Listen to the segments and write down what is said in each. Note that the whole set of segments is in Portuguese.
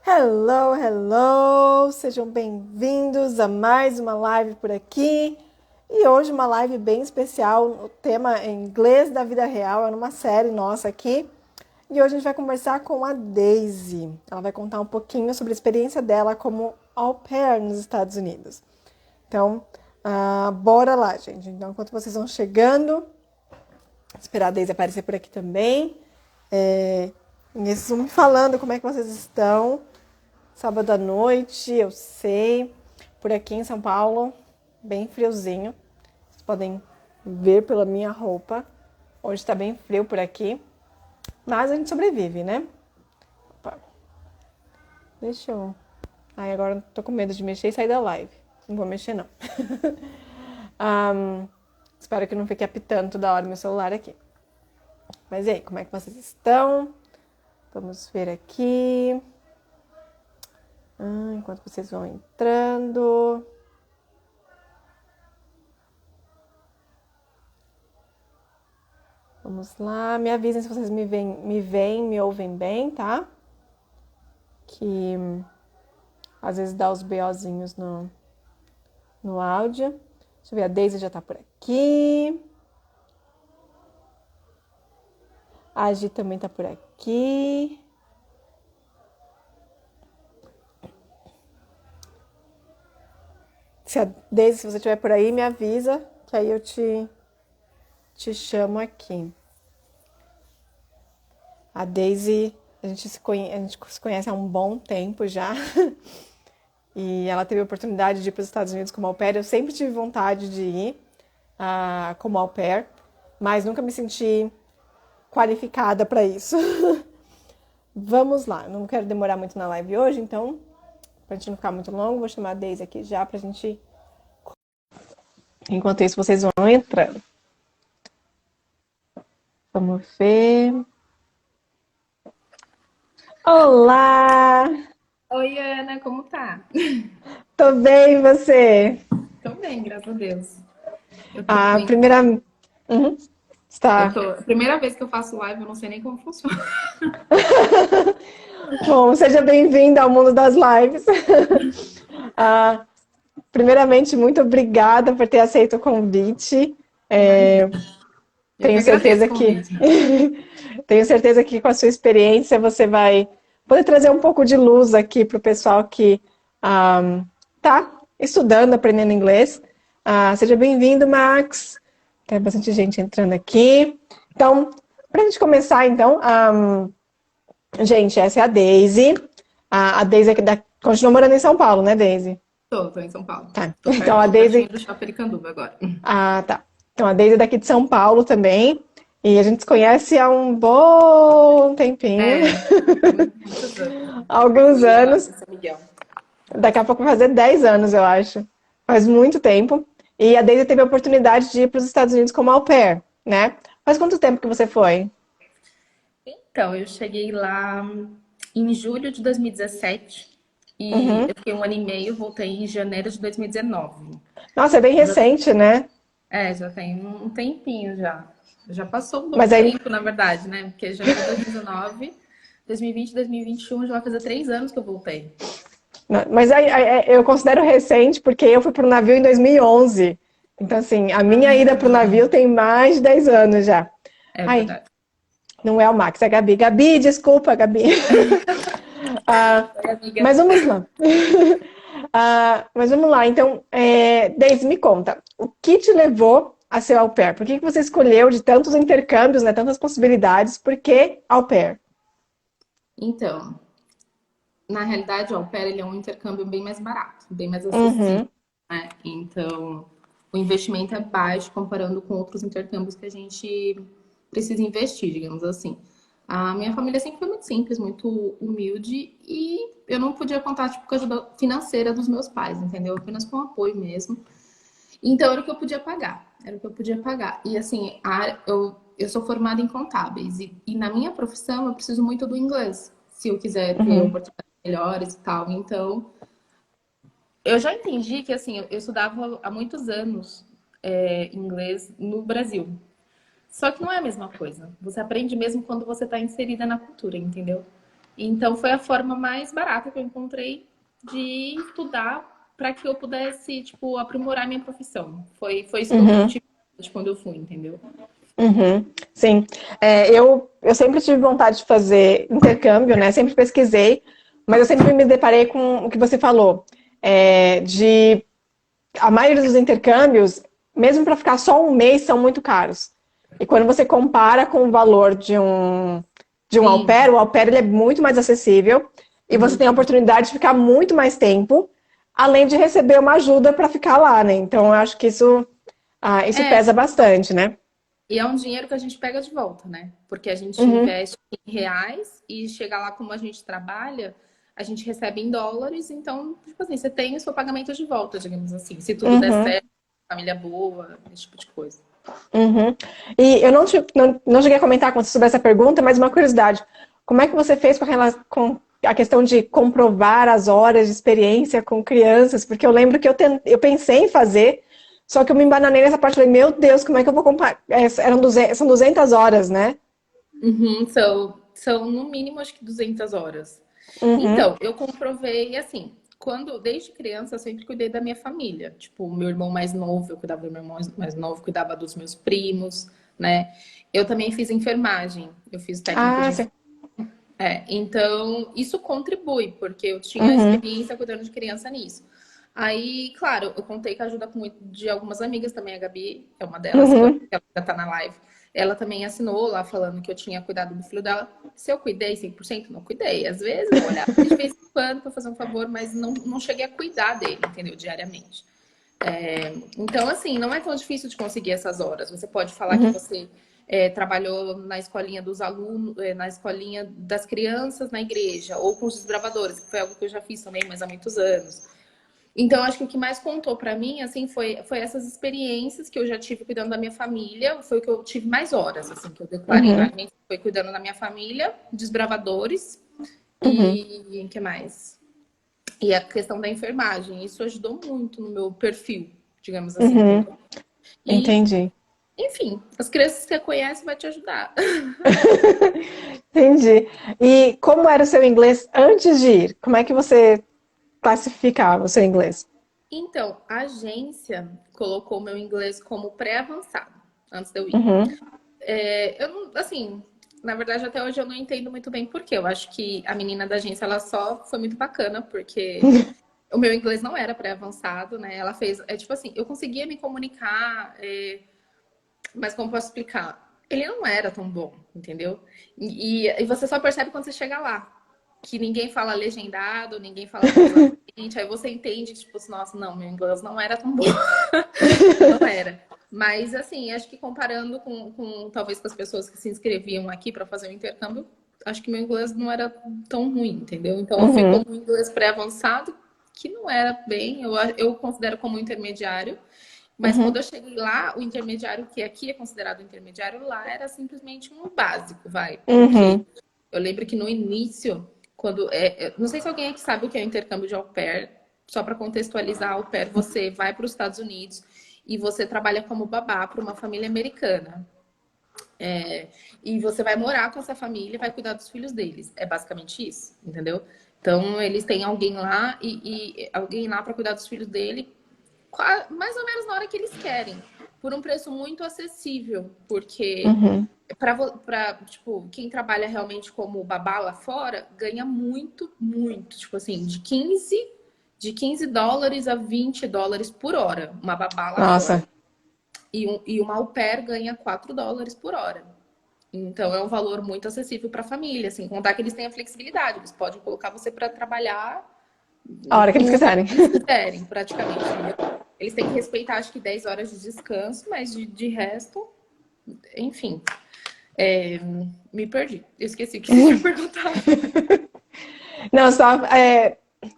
Hello, hello! Sejam bem-vindos a mais uma live por aqui. E hoje uma live bem especial, o tema é inglês da vida real, é numa série nossa aqui. E hoje a gente vai conversar com a Daisy. Ela vai contar um pouquinho sobre a experiência dela como au pair nos Estados Unidos. Então, bora lá, gente. Então, enquanto vocês vão chegando, esperar a Daisy aparecer por aqui também. E vocês vão me falando como é que vocês estão. Sábado à noite, eu sei, por aqui em São Paulo, bem friozinho. Vocês podem ver pela minha roupa. Hoje tá bem frio por aqui, mas a gente sobrevive, né? Opa. Deixa eu... Ai, agora tô com medo de mexer e sair da live. Não vou mexer, não. Espero que não fique apitando toda hora meu celular aqui. Mas e aí, como é que vocês estão? Vamos ver aqui. Enquanto vocês vão entrando. Vamos lá. Me avisem se vocês me ouvem bem, tá? Que às vezes dá os BOzinhos no áudio. Deixa eu ver, a Daisy já tá por aqui. A Gi também tá por aqui. Daisy, se você estiver por aí, me avisa, que aí eu te chamo aqui. A Daisy, a gente se conhece há um bom tempo já. E ela teve a oportunidade de ir para os Estados Unidos como au pair. Eu sempre tive vontade de ir como au pair, mas nunca me senti qualificada para isso. Vamos lá, não quero demorar muito na live hoje, então, pra gente não ficar muito longo, vou chamar a Daisy aqui já pra gente... Enquanto isso, vocês vão entrando. Vamos ver. Olá! Oi, Ana, como tá? Tô bem, e você? Tô bem, graças a Deus. Eu tô A bem. primeira... Uhum. Está... Primeira vez que eu faço live, eu não sei nem como funciona. Bom, seja bem-vinda ao mundo das lives. Primeiramente, muito obrigada por ter aceito o convite. Eu que Tenho agradeço o certeza que convite. tenho certeza que com a sua experiência você vai poder trazer um pouco de luz aqui para o pessoal que está estudando, aprendendo inglês. Seja bem-vindo, Max. Tem bastante gente entrando aqui. Então, para a gente começar, então, gente, essa é a Daisy. A Daisy continua morando em São Paulo, né, Daisy? Tô em São Paulo. Tá. Tô Então, a tô pertinho Daisy... do Shopping Aricanduva agora. Tá. Então, a Daisy é daqui de São Paulo também. E a gente se conhece há um bom tempinho. Muitos anos. Há alguns Eu ia lá anos. em São Miguel. Daqui a pouco vai fazer 10 anos, eu acho. Faz muito tempo. E a Daisy teve a oportunidade de ir para os Estados Unidos como au pair, né? Faz quanto tempo que você foi? Então, eu cheguei lá em julho de 2017 e Uhum. eu fiquei um ano e meio, voltei em janeiro de 2019. Nossa, é bem recente, né? Já tem um tempinho já. Já passou um bom Mas aí, tempo, na verdade, né? Porque janeiro de 2019, 2020, 2021, já vai fazer 3 anos que eu voltei. mas aí eu considero recente porque eu fui para o navio em 2011. Então, assim, a minha ida para o navio tem mais de 10 anos já. É Ai, verdade. não é o Max, é a Gabi. Gabi, desculpa, Gabi. Oi, amiga. Mas vamos lá. Mas vamos lá. Então, Daisy, me conta. O que te levou a ser au pair? Por que você escolheu de tantos intercâmbios, né, tantas possibilidades? Por que au pair? Então, na realidade, o au pair, ele é um intercâmbio bem mais barato, bem mais acessível, Uhum, né? Então, o investimento é baixo comparando com outros intercâmbios que a gente precisa investir, digamos assim. A minha família sempre foi muito simples, muito humilde e eu não podia contar tipo, com a ajuda financeira dos meus pais, entendeu? Apenas com apoio mesmo. Então era o que eu podia pagar, era o que eu podia pagar. E assim, eu sou formada em contábeis e na minha profissão eu preciso muito do inglês, se eu quiser ter uhum, oportunidades melhores e tal. Então, eu já entendi que assim, eu estudava há muitos anos inglês no Brasil. Só que não é a mesma coisa. Você aprende mesmo quando você está inserida na cultura, entendeu? Então foi a forma mais barata que eu encontrei de estudar para que eu pudesse, tipo, aprimorar minha profissão. Foi isso que eu Uhum, tive de quando eu fui, entendeu? uhum, sim. Eu sempre tive vontade de fazer intercâmbio, né? Sempre pesquisei, mas eu sempre me deparei com o que você falou, de a maioria dos intercâmbios, mesmo para ficar só um mês, são muito caros. E quando você compara com o valor de um Sim. au pair ele é muito mais acessível e você tem a Muito. oportunidade de ficar muito mais tempo, além de receber uma ajuda para ficar lá, né? Então, eu acho que isso É, pesa bastante, né? e é um dinheiro que a gente pega de volta, né? Porque a gente Uhum, investe em reais e chega lá como a gente trabalha, a gente recebe em dólares, então, tipo assim, você tem o seu pagamento de volta, digamos assim. Se tudo der uhum, certo, família boa, esse tipo de coisa. uhum. E eu não cheguei a comentar com você sobre essa pergunta, mas uma curiosidade. Como é que você fez com a questão de comprovar as horas de experiência com crianças? Porque eu lembro que eu pensei em fazer, só que eu me embananei nessa parte. Falei, meu Deus, como é que eu vou comparar? São 200 horas, né? Uhum, são no mínimo acho que 200 horas. Uhum, Então, eu comprovei assim, desde criança eu sempre cuidei da minha família. Tipo, meu irmão mais novo, eu cuidava do meu irmão mais novo, cuidava dos meus primos, né? Eu também fiz enfermagem, eu fiz técnico ah, de sim. enfermagem. Então, isso contribui, porque eu tinha Uhum, experiência cuidando de criança nisso. Aí, claro, eu contei com a ajuda de algumas amigas também, a Gabi é uma delas, que eu acho uhum, que ela ainda tá na live. Ela também assinou lá falando que eu tinha cuidado do filho dela. Se eu cuidei 100%, não cuidei. Às vezes eu olhava de vez em quando para fazer um favor, mas não cheguei a cuidar dele, entendeu? Diariamente. Então, assim, não é tão difícil de conseguir essas horas. Você pode falar que uhum, você trabalhou na escolinha dos alunos, na escolinha das crianças na igreja, ou com os desbravadores, que foi algo que eu já fiz também, mas há muitos anos. Então, acho que o que mais contou para mim, assim, foi essas experiências que eu já tive cuidando da minha família, foi o que eu tive mais horas, assim, que eu declarei na uhum, agência, foi cuidando da minha família, desbravadores uhum, e o que mais? E a questão da enfermagem, isso ajudou muito no meu perfil, digamos assim, uhum. entendeu? E, Entendi. enfim, as crianças que você conhece vai te ajudar. Entendi. E como era o seu inglês antes de ir? Como é que você classificava o seu inglês? Então, a agência colocou meu inglês como pré-avançado, antes de eu ir. Uhum, Eu não, assim, na verdade, até hoje eu não entendo muito bem por quê. Eu acho que a menina da agência, ela só foi muito bacana, porque o meu inglês não era pré-avançado, né? Ela fez, tipo assim, eu conseguia me comunicar, mas como posso explicar? Ele não era tão bom, entendeu? E você só percebe quando você chega lá. Que ninguém fala legendado, ninguém fala pausadamente. Aí você entende, tipo, nossa, não, meu inglês não era tão bom. Não era. Mas, assim, acho que comparando talvez com as pessoas que se inscreviam aqui para fazer o intercâmbio, acho que meu inglês não era tão ruim, entendeu? Então, eu fui como uhum, um inglês pré-avançado, que não era bem, eu considero como intermediário. Mas quando uhum, eu cheguei lá, o intermediário que aqui é considerado intermediário, lá era simplesmente um básico, vai. Porque uhum. eu lembro que no início, não sei se alguém aqui sabe o que é o intercâmbio de au pair. Só para contextualizar, au pair, você vai para os Estados Unidos e você trabalha como babá para uma família americana. E você vai morar com essa família e vai cuidar dos filhos deles. É basicamente isso, entendeu? Então, eles têm alguém lá e alguém lá para cuidar dos filhos dele mais ou menos na hora que eles querem, por um preço muito acessível, porque Uhum. tipo, quem trabalha realmente como babá lá fora ganha muito, muito, tipo assim, de quinze dólares a 20 dólares por hora, uma babá lá fora. Nossa. E uma au pair ganha 4 dólares por hora. Então é um valor muito acessível para a família, assim, contar que eles têm a flexibilidade, eles podem colocar você para trabalhar A hora que eles no horário quiserem. que eles quiserem, praticamente, entendeu? Eles têm que respeitar, acho que 10 horas de descanso, mas de resto, enfim, é, me perdi. Eu esqueci o que você tinha perguntado. Não,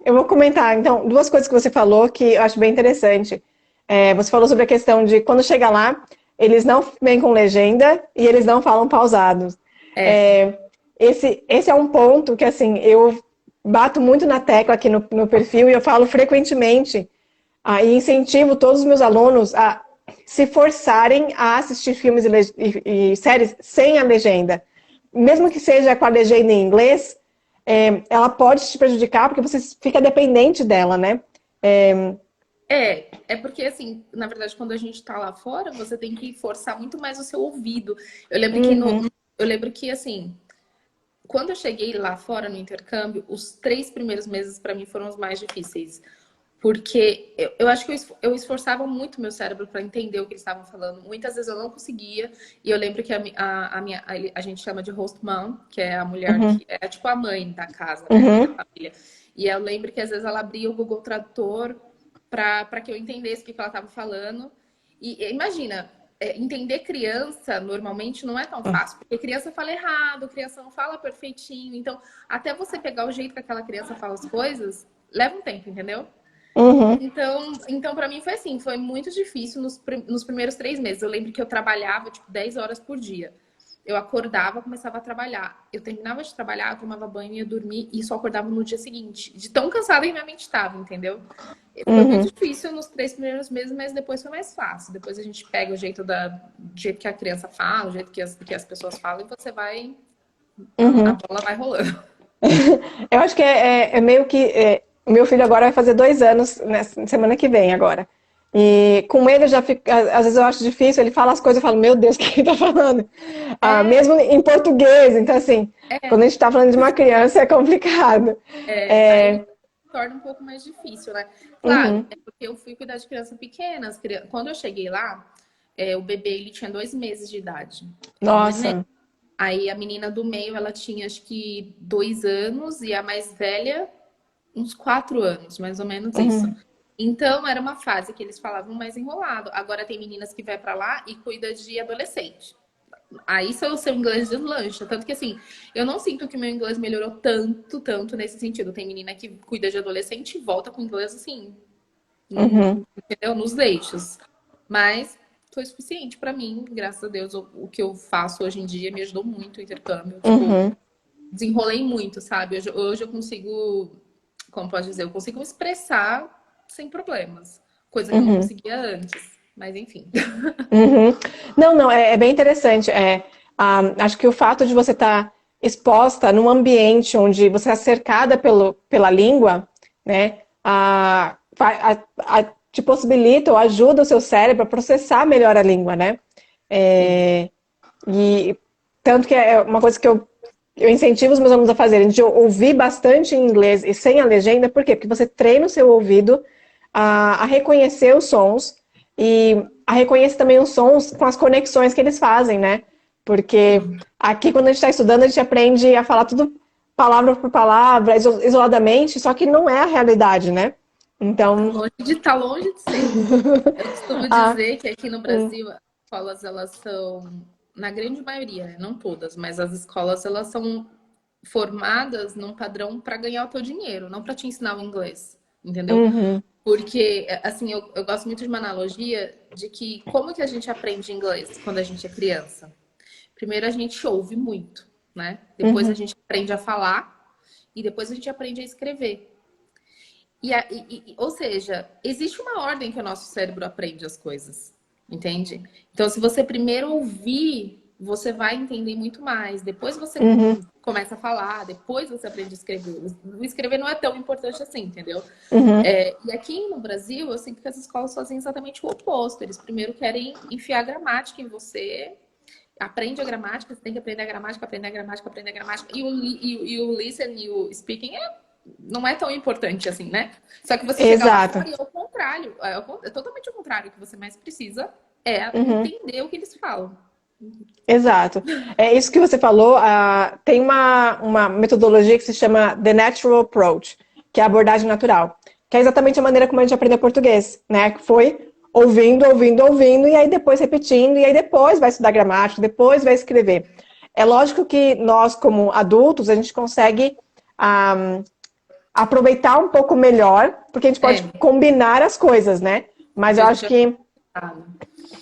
eu vou comentar, então, duas coisas que você falou que eu acho bem interessante. Você falou sobre a questão de quando chega lá, eles não vêm com legenda e eles não falam pausados. É, É, esse é um ponto que, assim, eu bato muito na tecla aqui no perfil e eu falo frequentemente, e incentivo todos os meus alunos a se forçarem a assistir filmes e séries sem a legenda. Mesmo que seja com a legenda em inglês, ela pode te prejudicar porque você fica dependente dela, né? É, É porque assim, na verdade, quando a gente tá lá fora, você tem que forçar muito mais o seu ouvido. Eu lembro que uhum, eu lembro que assim, quando eu cheguei lá fora no intercâmbio, os 3 primeiros meses para mim foram os mais difíceis. Porque eu acho que eu esforçava muito meu cérebro para entender o que eles estavam falando. Muitas vezes eu não conseguia. E eu lembro que a gente chama de host mom, que é a mulher uhum, que é tipo a mãe da casa, né? A mãe da uhum, família. E eu lembro que às vezes ela abria o Google Tradutor para que eu entendesse o que ela estava falando. E imagina, entender criança normalmente não é tão fácil, porque criança fala errado, criança não fala perfeitinho. Então, até você pegar o jeito que aquela criança fala as coisas, leva um tempo, entendeu? uhum. Então para mim foi assim, foi muito difícil nos primeiros 3 meses. Eu lembro que eu trabalhava, tipo, 10 horas por dia. Eu acordava, começava a trabalhar. Eu terminava de trabalhar, eu tomava banho, ia dormir e só acordava no dia seguinte. De tão cansada que minha mente estava, entendeu? Foi muito Uhum, difícil nos 3 primeiros meses, mas depois foi mais fácil. Depois a gente pega o jeito do jeito que a criança fala, o jeito que as pessoas falam, e você vai. A uhum. bola vai rolando. Eu acho que é meio que. O meu filho agora vai fazer 2 anos semana que vem agora. E com ele eu já fico. Às vezes eu acho difícil, ele fala as coisas, eu falo, meu Deus, o que ele tá falando? Ah, É, mesmo em português, então assim, quando a gente tá falando de uma criança é complicado. aí É, torna um pouco mais difícil, né? Claro, uhum. é porque eu fui cuidar de criança pequena. Quando eu cheguei lá, o bebê ele tinha 2 meses de idade. É um neném. Nossa. Aí a menina do meio, ela tinha acho que 2 anos e a mais velha, uns 4 anos, mais ou menos isso. Uhum. Então era uma fase que eles falavam mais enrolado. Agora tem meninas que vai pra lá e cuida de adolescente. Aí seu inglês deslancha. Tanto que assim, eu não sinto que meu inglês melhorou tanto nesse sentido. Tem menina que cuida de adolescente e volta com inglês assim, Uhum. entendeu? Nos eixos. Mas foi suficiente pra mim, graças a Deus. O que eu faço hoje em dia me ajudou muito o intercâmbio. Tipo, Uhum. desenrolei muito, sabe? Hoje eu consigo, como pode dizer, eu consigo me expressar sem problemas. Coisa que eu não Uhum. conseguia antes. Mas enfim. Uhum. Não, não, é bem interessante. Acho que o fato de você estar exposta num ambiente onde você é cercada pela língua, né, te possibilita ou ajuda o seu cérebro a processar melhor a língua, né? Sim. É, e tanto que é uma coisa que eu incentivo os meus alunos a fazerem, de ouvir bastante em inglês e sem a legenda, por quê? Porque você treina o seu ouvido a reconhecer os sons e a reconhecer também os sons com as conexões que eles fazem, né? Porque Sim. aqui, quando a gente está estudando, a gente aprende a falar tudo palavra por palavra, isoladamente, só que não é a realidade, né? Então, Tá longe de ser. Eu costumo ah, dizer que aqui no hum, Brasil, as escolas, elas são, na grande maioria, né? Não todas, mas as escolas, elas são formadas num padrão para ganhar o teu dinheiro, não para te ensinar o inglês, entendeu? uhum, Porque, assim, eu gosto muito de uma analogia de que como que a gente aprende inglês quando a gente é criança? Primeiro a gente ouve muito, né? Depois a uhum, gente aprende a falar e depois a gente aprende a escrever. Ou seja, existe uma ordem que o nosso cérebro aprende as coisas, entende? Então, se você primeiro ouvir, você vai entender muito mais. Depois você uhum, começa a falar, depois você aprende a escrever. O escrever não é tão importante assim, entendeu? uhum, E aqui no Brasil, eu sinto que as escolas fazem exatamente o oposto. Eles primeiro querem enfiar gramática em você. Aprende a gramática, você tem que aprender a gramática, aprender a gramática, aprender a gramática. E o listen e o speaking não é tão importante assim, né? Só que você chega lá exato. fora e é o contrário. É totalmente o contrário. O que você mais precisa é Uhum. entender o que eles falam. Exato. É isso que você falou. Tem uma metodologia que se chama The Natural Approach, que é a abordagem natural, que é exatamente a maneira como a gente aprende português, né? Que foi ouvindo, ouvindo, ouvindo, e aí depois repetindo, e aí depois vai estudar gramática, depois vai escrever. É lógico que nós, como adultos, a gente consegue ah, aproveitar um pouco melhor, porque a gente pode É, combinar as coisas, né? Mas porque eu a acho gente é que complicado.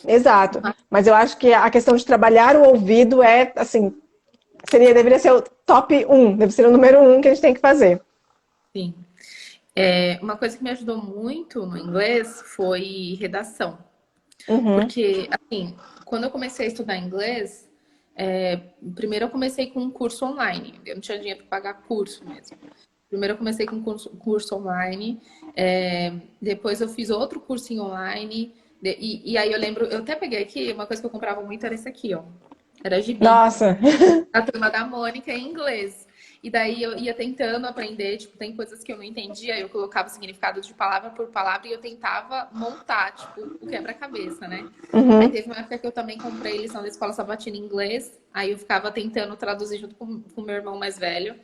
exato. Mas eu acho que a questão de trabalhar o ouvido é, assim, deveria ser o top 1, deve ser o número 1 que a gente tem que fazer. Sim. Uma coisa que me ajudou muito no inglês foi redação. Uhum, Porque, assim, quando eu comecei a estudar inglês, Primeiro eu comecei com um curso online. Eu não tinha dinheiro para pagar curso mesmo. Primeiro eu comecei com um curso online. Depois eu fiz outro cursinho online. E aí eu lembro, eu até peguei aqui, uma coisa que eu comprava muito era esse aqui, ó. Era gibi. Nossa! A Turma da Mônica em inglês. E daí eu ia tentando aprender, tipo, tem coisas que eu não entendia, eu colocava o significado de palavra por palavra e eu tentava montar, tipo, o quebra-cabeça, né? Aí Uhum. teve uma época que eu também comprei lição da escola sabatina em inglês, aí eu ficava tentando traduzir junto com o meu irmão mais velho.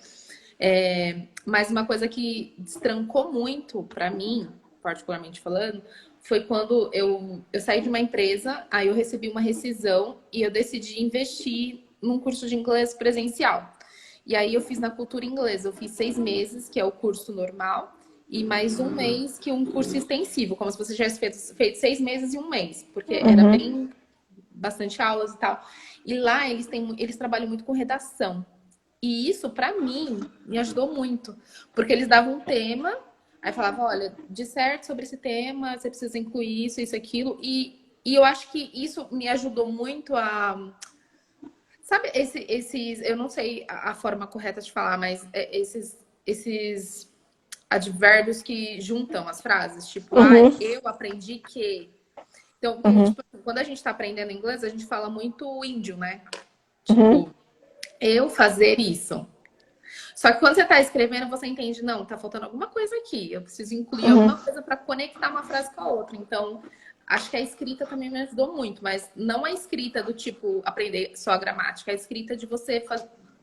Mas uma coisa que destrancou muito pra mim, particularmente falando, foi quando eu saí de uma empresa, aí eu recebi uma rescisão e eu decidi investir num curso de inglês presencial. E aí eu fiz na cultura inglesa, eu fiz 6 meses, que é o curso normal, e mais um mês, que é um curso extensivo, como se você tivesse feito 6 meses e um mês, porque era Uhum. bem bastante aulas e tal. E lá eles trabalham muito com redação. E isso, para mim, me ajudou muito. Porque eles davam um tema, aí falavam, olha, disserte sobre esse tema, você precisa incluir isso, isso, aquilo. E eu acho que isso me ajudou muito a... Sabe, eu não sei a forma correta de falar, mas esses advérbios que juntam as frases. Tipo, Uhum. eu aprendi que... Então, Uhum. tipo, quando a gente está aprendendo inglês, a gente fala muito índio, né? Uhum. Tipo, eu fazer isso. Só que quando você está escrevendo, você entende, não, tá faltando alguma coisa aqui. Eu preciso incluir Uhum. alguma coisa para conectar uma frase com a outra. Então, acho que a escrita também me ajudou muito, mas não a escrita do tipo aprender só a gramática, a escrita de você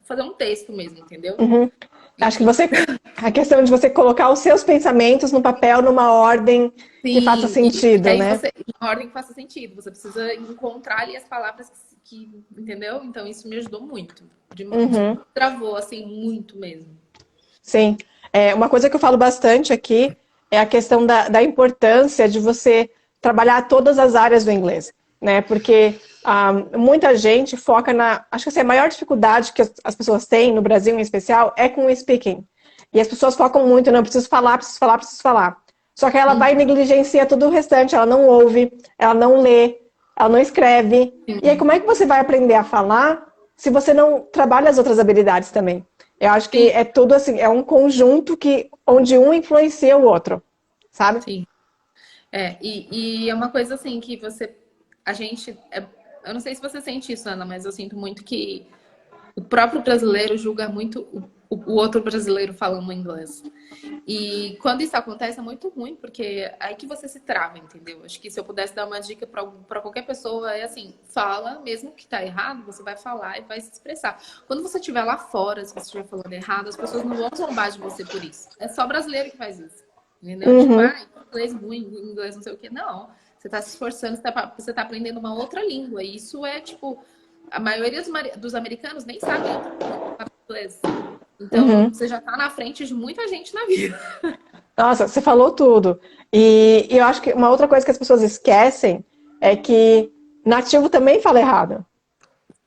fazer um texto mesmo, entendeu? Uhum. Acho que Enfim. a questão de você colocar os seus pensamentos no papel numa ordem que faça Sim, isso. E sentido, aí né? você, em uma ordem que faça sentido, você precisa encontrar ali as palavras entendeu? Então isso me ajudou muito. Uhum. Travou, assim, muito mesmo. Sim. Uma coisa que eu falo bastante aqui é a questão da importância de você trabalhar todas as áreas do inglês, né? Porque muita gente foca na... Acho que assim, a maior dificuldade que as pessoas têm, no Brasil em especial, é com o speaking. E as pessoas focam muito, não, preciso falar, preciso falar, preciso falar. Só que ela vai e negligencia tudo o restante, ela não ouve, ela não lê, ela não escreve. E aí como é que você vai aprender a falar se você não trabalha as outras habilidades também? Eu acho que Sim, é tudo assim, é um conjunto onde um influencia o outro, sabe? sim. E é uma coisa assim que a gente, eu não sei se você sente isso, Ana, mas eu sinto muito que o próprio brasileiro julga muito o outro brasileiro falando inglês. E quando isso acontece é muito ruim, porque é aí que você se trava, entendeu? Acho que se eu pudesse dar uma dica para qualquer pessoa, é assim, fala, mesmo que tá errado, você vai falar e vai se expressar. Quando você estiver lá fora, se você estiver falando errado, as pessoas não vão zombar de você por isso. É só brasileiro que faz isso. Entendeu? Tipo, Uhum, inglês ruim, inglês não sei o quê. Não. Você tá se esforçando, você tá aprendendo uma outra língua. E isso é, tipo, a maioria dos americanos nem sabe outra língua inglês. Então, uhum. você já tá na frente de muita gente na vida. Nossa, você falou tudo. E eu acho que uma outra coisa que as pessoas esquecem é que nativo também fala errado.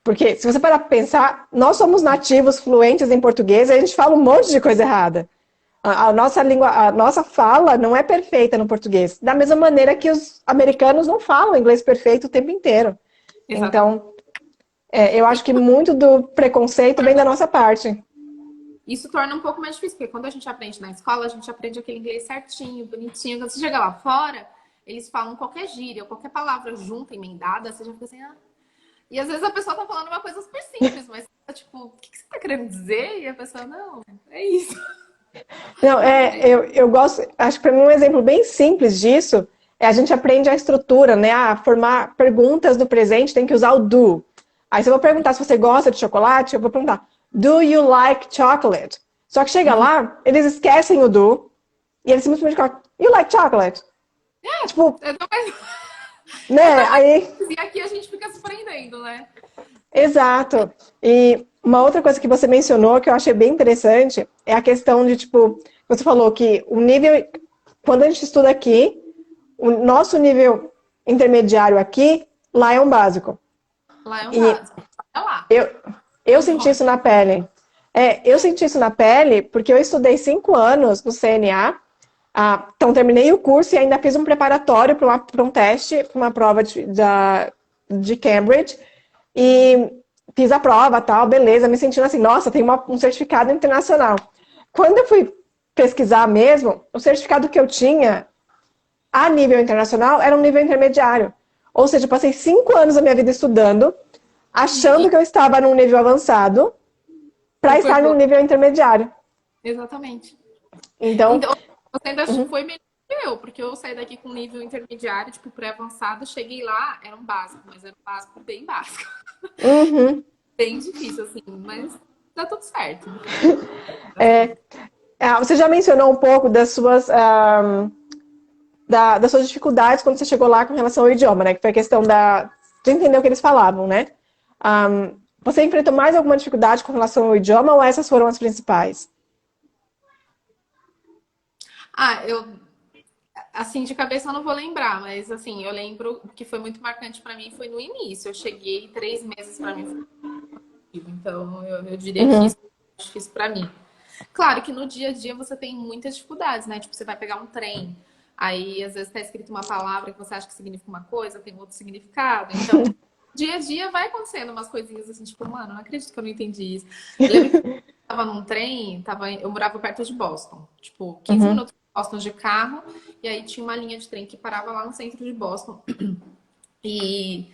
Porque se você parar para pensar, nós somos nativos fluentes em português e a gente fala um monte de coisa errada. A nossa língua, a nossa fala não é perfeita no português. Da mesma maneira que os americanos não falam inglês perfeito o tempo inteiro. Exatamente. Então, eu acho que muito do preconceito vem da nossa parte. Isso torna um pouco mais difícil, porque quando a gente aprende na escola, a gente aprende aquele inglês certinho, bonitinho. Quando você chega lá fora, eles falam qualquer gíria, qualquer palavra junta, emendada, você já fica assim, ah. E às vezes a pessoa tá falando uma coisa super simples, mas tipo, o que você tá querendo dizer? E a pessoa, não, é isso. Não, eu gosto, acho que para mim um exemplo bem simples disso é a gente aprende a estrutura, né? A formar perguntas no presente, tem que usar o do. Aí se eu vou perguntar se você gosta de chocolate, eu vou perguntar, do you like chocolate? Só que chega Uhum. lá, eles esquecem o do e eles simplesmente colocam, you like chocolate? Tipo, É tão mais, é né? tão mais Aí, simples. E aqui a gente fica surpreendendo, né? exato. E uma outra coisa que você mencionou que eu achei bem interessante é a questão de, tipo, você falou que o nível, quando a gente estuda aqui, o nosso nível intermediário aqui, lá é um básico. Lá é um E básico. Olha lá. eu, eu senti isso na pele. Eu senti isso na pele porque eu estudei 5 anos no CNA. Então, terminei o curso e ainda fiz um preparatório para um teste, para uma prova de Cambridge. E fiz a prova, tal, beleza, me sentindo assim, nossa, tem um certificado internacional. Quando eu fui pesquisar mesmo, o certificado que eu tinha a nível internacional era um nível intermediário. Ou seja, eu passei 5 anos da minha vida estudando, achando E, que eu estava num nível avançado, e para foi estar num bom. nível intermediário. Exatamente. Então, Então, você ainda uhum, foi melhor que eu, porque eu saí daqui com nível intermediário, tipo, pré-avançado, cheguei lá, era um básico, mas era um básico bem básico. uhum, Bem difícil, assim, mas dá tudo certo, no final. Dá certo. você já mencionou um pouco das suas dificuldades quando você chegou lá com relação ao idioma, né? Que foi a questão de entender o que eles falavam, né? Você enfrentou mais alguma dificuldade com relação ao idioma ou essas foram as principais? Ah, assim, de cabeça eu não vou lembrar, mas assim, eu lembro que foi muito marcante pra mim foi no início. Eu cheguei 3 meses pra mim, então eu diria que Uhum, isso é difícil pra mim. Claro que no dia a dia você tem muitas dificuldades, né? Tipo, você vai pegar um trem, aí às vezes tá escrito uma palavra que você acha que significa uma coisa, tem outro significado. Então, dia a dia vai acontecendo umas coisinhas assim, tipo, mano, não acredito que eu não entendi isso. Eu lembro que eu tava num trem, eu morava perto de Boston, tipo, 15 uhum, minutos de Boston de carro, e aí tinha uma linha de trem que parava lá no centro de Boston. E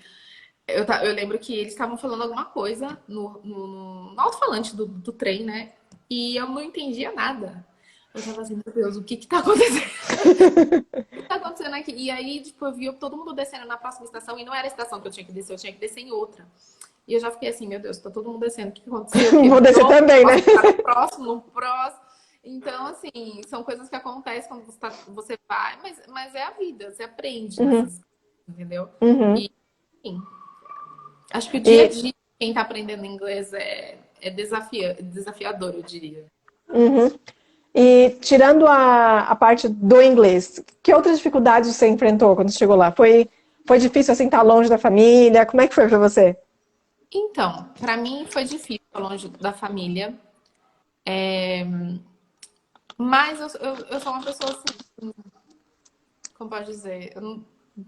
eu lembro que eles estavam falando alguma coisa no alto-falante do trem, né? E eu não entendia nada. Eu tava assim, meu Deus, o que que tá acontecendo? O que tá acontecendo aqui? E aí, tipo, eu vi todo mundo descendo na próxima estação e não era a estação que eu tinha que descer em outra. E eu já fiquei assim, meu Deus, tá todo mundo descendo. O que que aconteceu? vou descer Quebrou? também, né? Posso ficar no próximo, no próximo? Então, assim, são coisas que acontecem quando você vai, mas é a vida, você aprende Uhum, nessas coisas, entendeu? uhum. E, enfim, acho que o dia a E, dia de quem tá aprendendo inglês é desafiador, eu diria. uhum. E tirando a parte do inglês, que outras dificuldades você enfrentou quando chegou lá? Foi difícil assim estar longe da família? Como é que foi para você? Então, para mim foi difícil estar longe da família, mas eu sou uma pessoa assim, como pode dizer, eu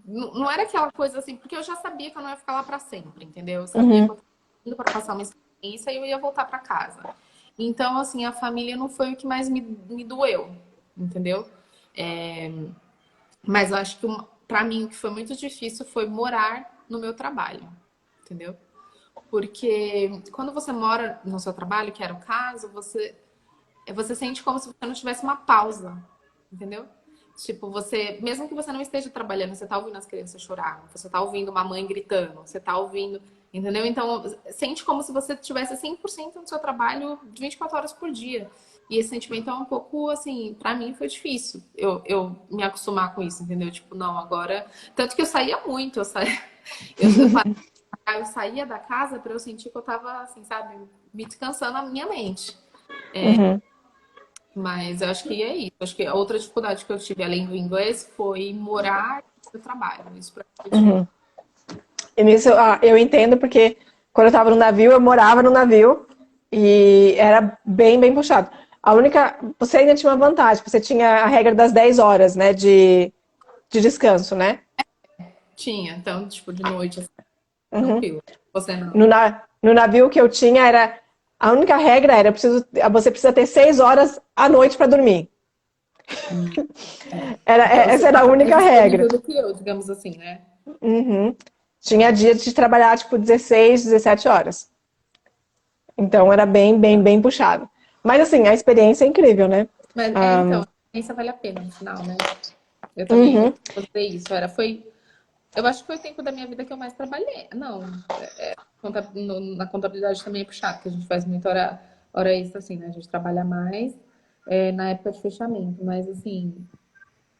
não era aquela coisa assim, porque eu já sabia que eu não ia ficar lá para sempre, entendeu? Eu sabia que Uhum, eu estava indo para passar uma experiência e eu ia voltar para casa. Então, assim, a família não foi o que mais me doeu, entendeu? É, mas eu acho que para mim o que foi muito difícil foi morar no meu trabalho, entendeu? Porque quando você mora no seu trabalho, que era o caso, você sente como se você não tivesse uma pausa, entendeu? Tipo, mesmo que você não esteja trabalhando, você tá ouvindo as crianças chorar, você tá ouvindo uma mãe gritando, você tá ouvindo, entendeu? Então, sente como se você tivesse 100% no seu trabalho 24 horas por dia. E esse sentimento é um pouco, assim, pra mim foi difícil eu me acostumar com isso, entendeu? Tipo, não, agora. Tanto que eu saía muito, eu saía da casa pra eu sentir que eu tava, assim, sabe, me descansando a minha mente. uhum, Mas eu acho que é isso. Acho que a outra dificuldade que eu tive, além do inglês, foi morar no trabalho. Isso pra mim foi difícil. uhum. E nisso eu entendo porque quando eu estava no navio, eu morava no navio e era bem, bem puxado. Você ainda tinha uma vantagem, você tinha a regra das 10 horas, né, de descanso, né? Tinha, então, tipo, de noite, assim, Uhum. tranquilo. Você não. No navio que eu tinha a única regra era você precisa ter 6 horas à noite para dormir. Hum, é. Então, você Essa era a estava mais única regra. disponível do que eu, digamos assim, né? Uhum. Tinha dia de trabalhar tipo 16, 17 horas. Então era bem, bem, bem puxado. Mas assim, a experiência é incrível, né? Mas é, então, Um, a experiência vale a pena no final, né? Eu também uhum, vou fazer isso. Eu acho que foi o tempo da minha vida que eu mais trabalhei. Não, na contabilidade também é puxado, porque a gente faz muita hora extra, assim, né? A gente trabalha mais na época de fechamento, mas assim,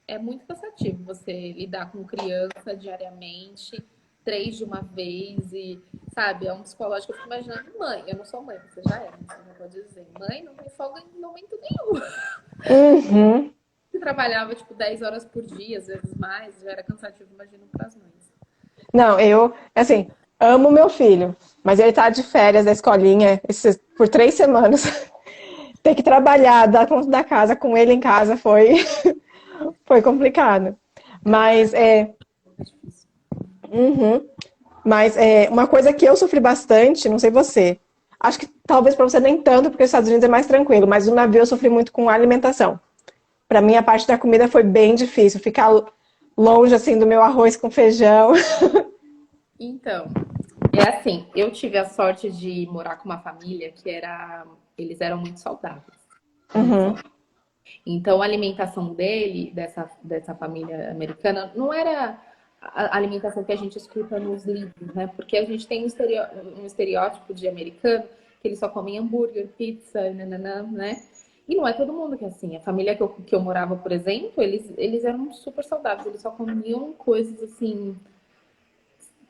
é muito cansativo você lidar com criança diariamente, 3 de uma vez, e, sabe, é um psicológico. Eu fico imaginando mãe. Eu não sou mãe, você já é, mas você não pode dizer. Mãe não tem folga em momento nenhum. uhum. Eu trabalhava, tipo, 10 horas por dia, às vezes mais, já era cansativo, imagino, para as mães. Não, assim, amo meu filho, mas ele tá de férias da escolinha por 3 semanas. Ter que trabalhar, dar conta da casa com ele em casa foi complicado. Mas Trabalhar é. é difícil. Uhum. Mas uma coisa que eu sofri bastante, não sei você, acho que talvez para você nem tanto, porque os Estados Unidos é mais tranquilo, mas no navio eu sofri muito com a alimentação. Para mim, a parte da comida foi bem difícil, ficar longe assim do meu arroz com feijão. Então, é assim, eu tive a sorte de morar com uma família eles eram muito saudáveis, muito Uhum, saudáveis. Então, a alimentação dessa família americana, não era a alimentação que a gente escuta nos livros, né? Porque a gente tem um estereótipo de americano que eles só comem hambúrguer, pizza, nananã, né? E não é todo mundo que é assim. A família que eu morava, por exemplo, eles eram super saudáveis, eles só comiam coisas assim.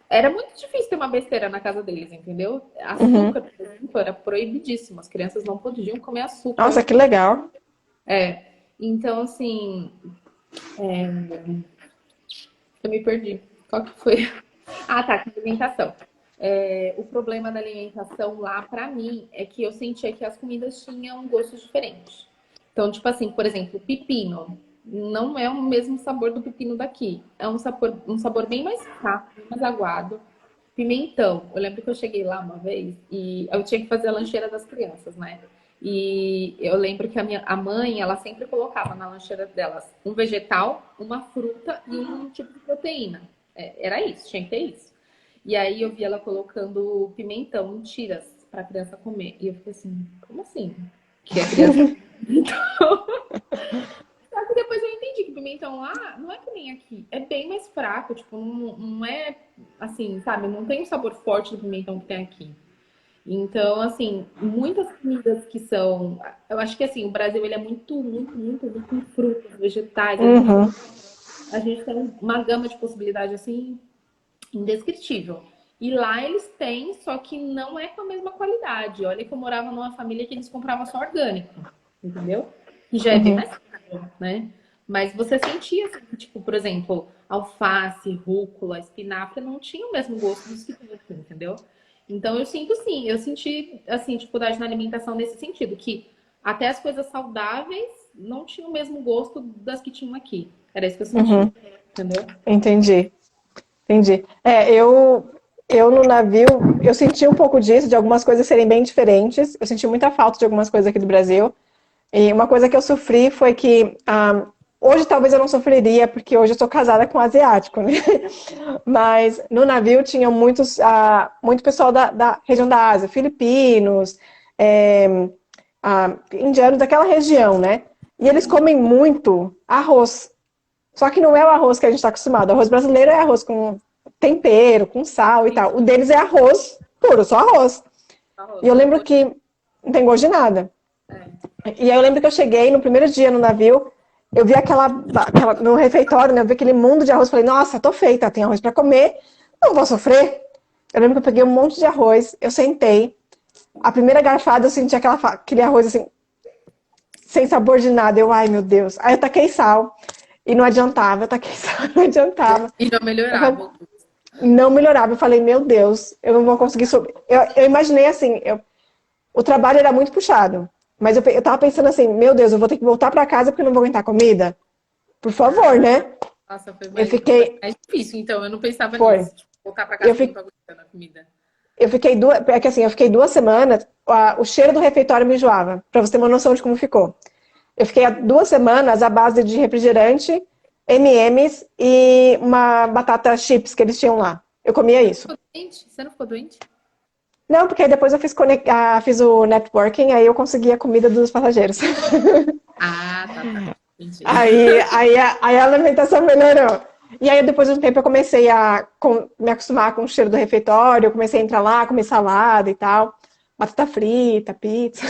Era muito difícil ter uma besteira na casa deles, entendeu? uhum. Açúcar, por exemplo, era proibidíssimo. As crianças não podiam comer Nossa, açúcar. que legal. É. Então, assim, eu me perdi. Qual que foi? Ah, tá, com alimentação. O problema da alimentação lá, pra mim, é que eu sentia que as comidas tinham gostos diferentes. Então, tipo assim, por exemplo, o pepino não é o mesmo sabor do pepino daqui. É um sabor bem mais fraco, bem mais aguado. Pimentão. Eu lembro que eu cheguei lá uma vez e eu tinha que fazer a lancheira das crianças, né? E eu lembro que a mãe, ela sempre colocava na lancheira delas um vegetal, uma fruta e um tipo de proteína. Era isso, tinha que ter isso. E aí eu vi ela colocando pimentão em tiras para a criança comer. E eu fiquei assim, como assim? Que a criança só que depois eu entendi que o pimentão lá não é que nem aqui. É bem mais fraco, tipo, não é assim, sabe? Não tem o sabor forte do pimentão que tem aqui. Então, assim, muitas comidas que são. Eu acho que assim, o Brasil ele é muito rico em frutas, vegetais. Uhum. A gente tem uma gama de possibilidades assim indescritível. E lá eles têm, só que não é com a mesma qualidade. Olha que eu morava numa família que eles compravam só orgânico, entendeu? Que já é bem Uhum. mais caro, né? Mas você sentia, assim, tipo, por exemplo, alface, rúcula, espinafre não tinha o mesmo gosto dos que tem aqui, entendeu? Então eu sinto sim, eu senti assim dificuldade na alimentação nesse sentido, que até as coisas saudáveis não tinham o mesmo gosto das que tinham aqui. Era isso que eu senti, Uhum. entendeu? Entendi, entendi. Eu no navio, eu senti um pouco disso, de algumas coisas serem bem diferentes. Eu senti muita falta de algumas coisas aqui do Brasil. E uma coisa que eu sofri foi que hoje talvez eu não sofreria, porque hoje eu sou casada com um asiático, né? Mas no navio tinha muito pessoal da região da Ásia, filipinos, é, indianos daquela região, né? E eles comem muito arroz. Só que não é o arroz que a gente está acostumado. O arroz brasileiro é arroz com tempero, com sal e tal. O deles é arroz puro, só arroz. E Arroz, eu não tem lembro gosto. que não tem gosto de nada. E aí eu lembro que eu cheguei no primeiro dia no navio, eu vi no refeitório, né, eu vi aquele mundo de arroz, falei, nossa, tô feita, tem arroz para comer, não vou sofrer. Eu lembro que eu peguei um monte de arroz, eu sentei, a primeira garfada eu senti aquele arroz assim, sem sabor de nada, eu, ai meu Deus. Aí eu taquei sal, e não adiantava, eu taquei sal, não adiantava. E não Eu falei, melhorava. não melhorava, eu falei, meu Deus, eu não vou conseguir subir. Eu imaginei assim, o trabalho era muito puxado. Mas eu tava pensando assim, meu Deus, eu vou ter que voltar pra casa porque eu não vou aguentar comida? Por favor, né? Nossa, Eu foi fiquei. mais difícil, então eu não pensava Foi. nisso. Tipo, voltar pra Eu, casa que eu não fi, tô aguentando a comida. eu fiquei duas. É que assim, eu fiquei 2 semanas, o cheiro do refeitório me enjoava, pra você ter uma noção de como ficou. Eu fiquei 2 semanas à base de refrigerante, M&M's e uma batata chips que eles tinham lá. Eu comia isso. Ficou doente? Você não ficou doente? Não, porque aí depois eu fiz o networking, aí eu consegui a comida dos passageiros. Ah, tá. Entendi. Aí a alimentação melhorou. E aí, depois de um tempo, eu comecei me acostumar com o cheiro do refeitório. Eu comecei a entrar lá, comer salada e tal. Batata frita, pizza.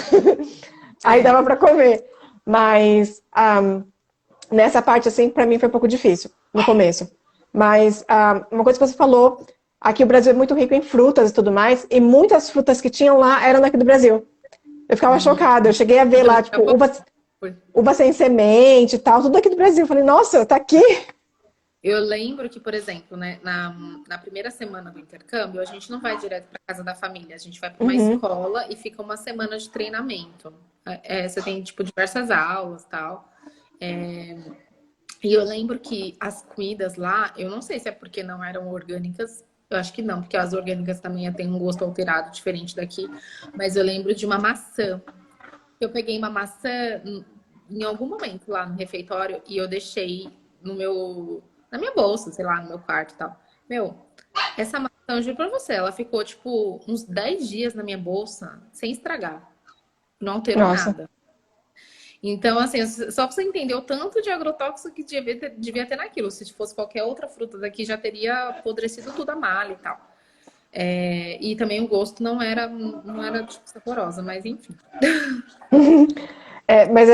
Aí É. dava para comer. Mas nessa parte, assim, para mim foi um pouco difícil no começo. Mas uma coisa que você falou, aqui o Brasil é muito rico em frutas e tudo mais. E muitas frutas que tinham lá eram daqui do Brasil. Eu ficava chocada. Eu cheguei a ver lá, tipo, Foi. uva sem semente e tal, tudo aqui do Brasil. Eu falei, nossa, tá aqui. Eu lembro que, por exemplo, né, na primeira semana do intercâmbio, a gente não vai direto para casa da família, a gente vai para uma Uhum, escola e fica uma semana de treinamento. Você tem, tipo, diversas aulas tal. E eu lembro que as comidas lá, eu não sei se é porque não eram orgânicas, Eu acho que não, porque as orgânicas também têm um gosto alterado, diferente daqui. Mas eu lembro de uma maçã. Eu peguei uma maçã em algum momento lá no refeitório e eu deixei na minha bolsa, sei lá, no meu quarto e tal. Meu, essa maçã, eu juro pra você, ela ficou tipo uns 10 dias na minha bolsa sem estragar. Não alterou Nossa. nada. Então, assim, só pra você entender o tanto de agrotóxico que devia ter naquilo. Se fosse qualquer outra fruta daqui, já teria apodrecido tudo a malha e tal. E também o gosto não era tipo, saborosa, mas enfim. Mas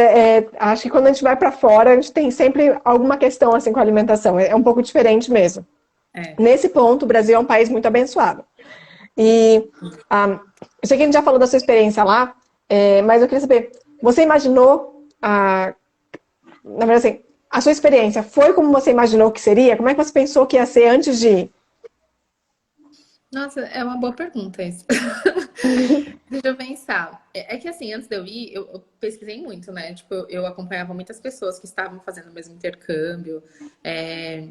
acho que quando a gente vai para fora, a gente tem sempre alguma questão assim com a alimentação. É um pouco diferente mesmo. É. Nesse ponto, o Brasil é um país muito abençoado. E eu sei que a gente já falou da sua experiência lá, mas eu queria saber, você imaginou, na verdade, assim, a sua experiência foi como você imaginou que seria? Como é que você pensou que ia ser antes de ir? Nossa, é uma boa pergunta isso. Deixa eu pensar. É que assim, antes de eu ir, eu pesquisei muito, né? Tipo, eu acompanhava muitas pessoas que estavam fazendo o mesmo intercâmbio. é,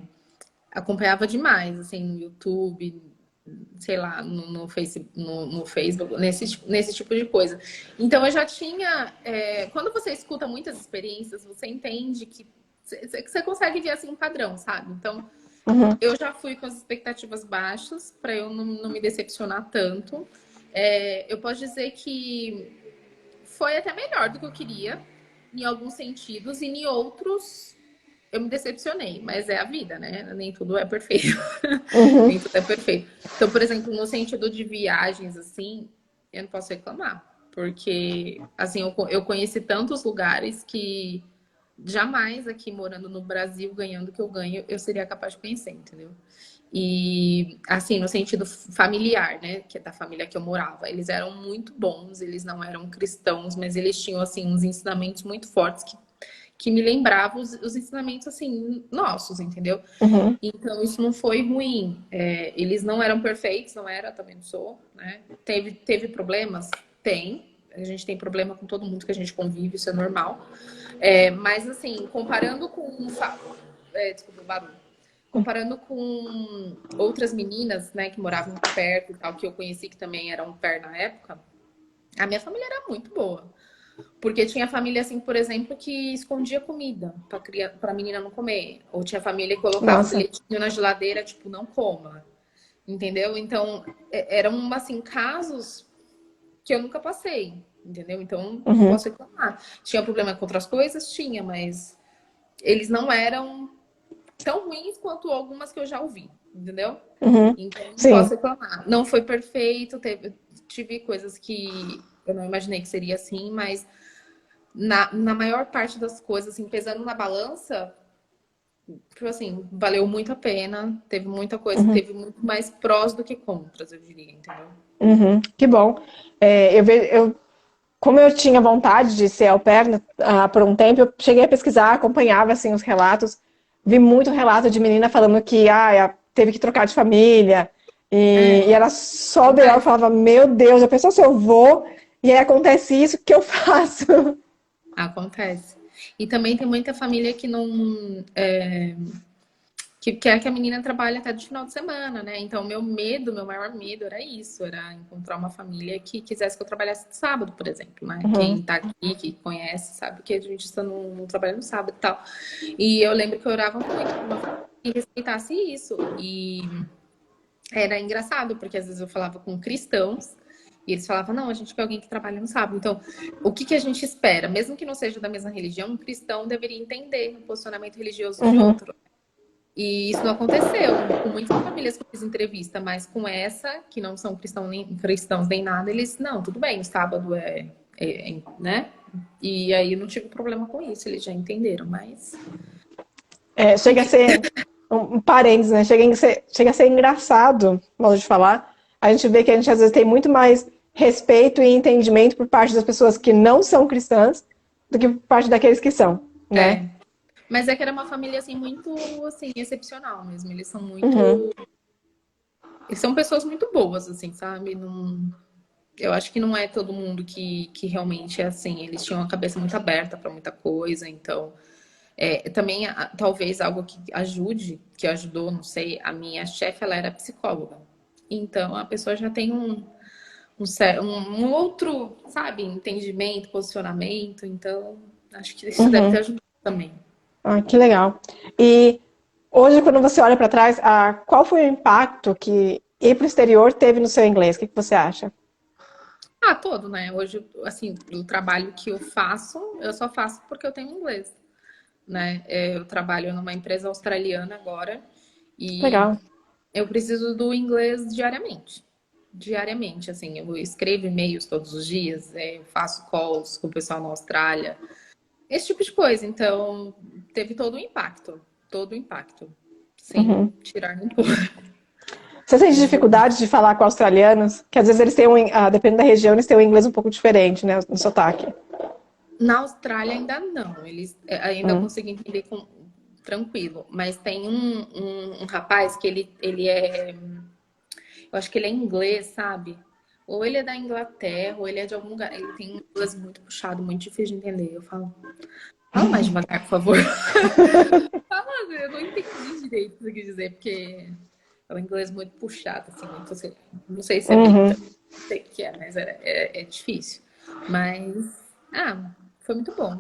Acompanhava demais, assim, no YouTube, sei lá, no Facebook, nesse tipo de coisa. Então eu já tinha. Quando você escuta muitas experiências, você entende que você consegue ver assim um padrão, sabe? Então Uhum, eu já fui com as expectativas baixas para eu não me decepcionar tanto. Eu posso dizer que foi até melhor do que eu queria, em alguns sentidos, e em outros eu me decepcionei, mas é a vida, né? Nem tudo é perfeito. uhum, Nem tudo é perfeito. Então, por exemplo, no sentido de viagens, assim, eu não posso reclamar. Porque, assim, eu conheci tantos lugares que jamais aqui morando no Brasil, ganhando o que eu ganho, eu seria capaz de conhecer, entendeu? E, assim, no sentido familiar, né? Que é da família que eu morava. Eles eram muito bons, eles não eram cristãos, mas eles tinham, assim, uns ensinamentos muito fortes que me lembravam os ensinamentos, assim, nossos, entendeu? uhum. Então, isso não foi ruim. Eles não eram perfeitos, não era, também não sou, né? Teve problemas? Tem. A gente tem problema com todo mundo que a gente convive, isso é normal. Mas, assim, comparando com... desculpa o barulho. Comparando com outras meninas, né, que moravam perto e tal, que eu conheci que também eram pair na época, a minha família era muito boa. Porque tinha família, assim, por exemplo, que escondia comida pra menina não comer. Ou tinha família que colocava o Nossa. bilhetinho na geladeira, tipo, não coma. Entendeu? Então, eram, assim, casos que eu nunca passei. Entendeu? Então, não Uhum, posso reclamar. Tinha problema com outras coisas? Tinha, mas eles não eram tão ruins quanto algumas que eu já ouvi. Entendeu? uhum. Então, não posso Sim. reclamar. Não foi perfeito, tive coisas que eu não imaginei que seria assim, mas na maior parte das coisas, assim, pesando na balança, tipo assim, valeu muito a pena. Teve muita coisa, Uhum, teve muito mais prós do que contras, eu diria, entendeu? uhum. Que bom. Como eu tinha vontade de ser au pair, né, por um tempo, eu cheguei a pesquisar, acompanhava assim os relatos, vi muito relato de menina falando que teve que trocar de família e É, era só B.O. Eu acontece. falava, meu Deus, a pessoa se eu vou e aí acontece isso, o que eu faço? Acontece. E também tem muita família que não. Que quer que a menina trabalhe até de final de semana, né? Então, meu maior medo era isso, era encontrar uma família que quisesse que eu trabalhasse de sábado, por exemplo, né? Uhum, Quem tá aqui, que conhece, sabe que a gente está não trabalha no sábado e tal. E eu lembro que eu orava muito por uma família que respeitasse isso. E era engraçado, porque às vezes eu falava com cristãos e eles falavam, não, a gente quer alguém que trabalha no sábado. Então, o que a gente espera? Mesmo que não seja da mesma religião, um cristão deveria entender o posicionamento religioso de uhum, outro. E isso não aconteceu com muitas famílias que eu fiz entrevista, mas com essa, que não são cristãos nem nada, eles, não, tudo bem, sábado né? E aí eu não tive problema com isso, eles já entenderam, mas chega a enfim. ser um parênteses, né? Chega a ser engraçado, modo de falar. A gente vê que a gente às vezes tem muito mais respeito e entendimento por parte das pessoas que não são cristãs do que por parte daqueles que são, né? É. Mas é que era uma família assim muito assim excepcional mesmo. Uhum, Eles são pessoas muito boas assim, sabe? Não, eu acho que não é todo mundo que realmente é assim. Eles tinham a cabeça muito aberta para muita coisa, então talvez algo que ajude, que ajudou, não sei. A minha chefe ela era psicóloga. Então a pessoa já tem um outro, sabe, entendimento, posicionamento. Então acho que isso deve ter Uhum. ajudado também. Ah, que legal. E hoje, quando você olha para trás, qual foi o impacto que ir para o exterior teve no seu inglês? O que você acha? Ah, todo, né? Hoje, assim, o trabalho que eu faço, eu só faço porque eu tenho inglês, né? Eu trabalho numa empresa australiana agora e Legal. eu preciso do inglês diariamente. Diariamente, assim, eu escrevo e-mails todos os dias, eu faço calls com o pessoal na Austrália, esse tipo de coisa. Então, teve todo o impacto, sem Uhum. tirar nem pôr. Você sente dificuldade de falar com australianos? Que às vezes eles têm, dependendo da região, eles têm um inglês um pouco diferente, né? No sotaque. Na Austrália ainda não, eles ainda Hum. conseguem entender tranquilo, mas tem um rapaz que ele é, eu acho que ele é inglês, sabe? Ou ele é da Inglaterra, ou ele é de algum lugar. Ele tem um inglês muito puxado, muito difícil de entender. Eu fala mais devagar, por favor. Fala, eu não entendi direito o que você quis dizer, porque é um inglês muito puxado, assim, muito, não sei se é Uhum. britânico, não sei o que é, mas é difícil. Mas, foi muito bom,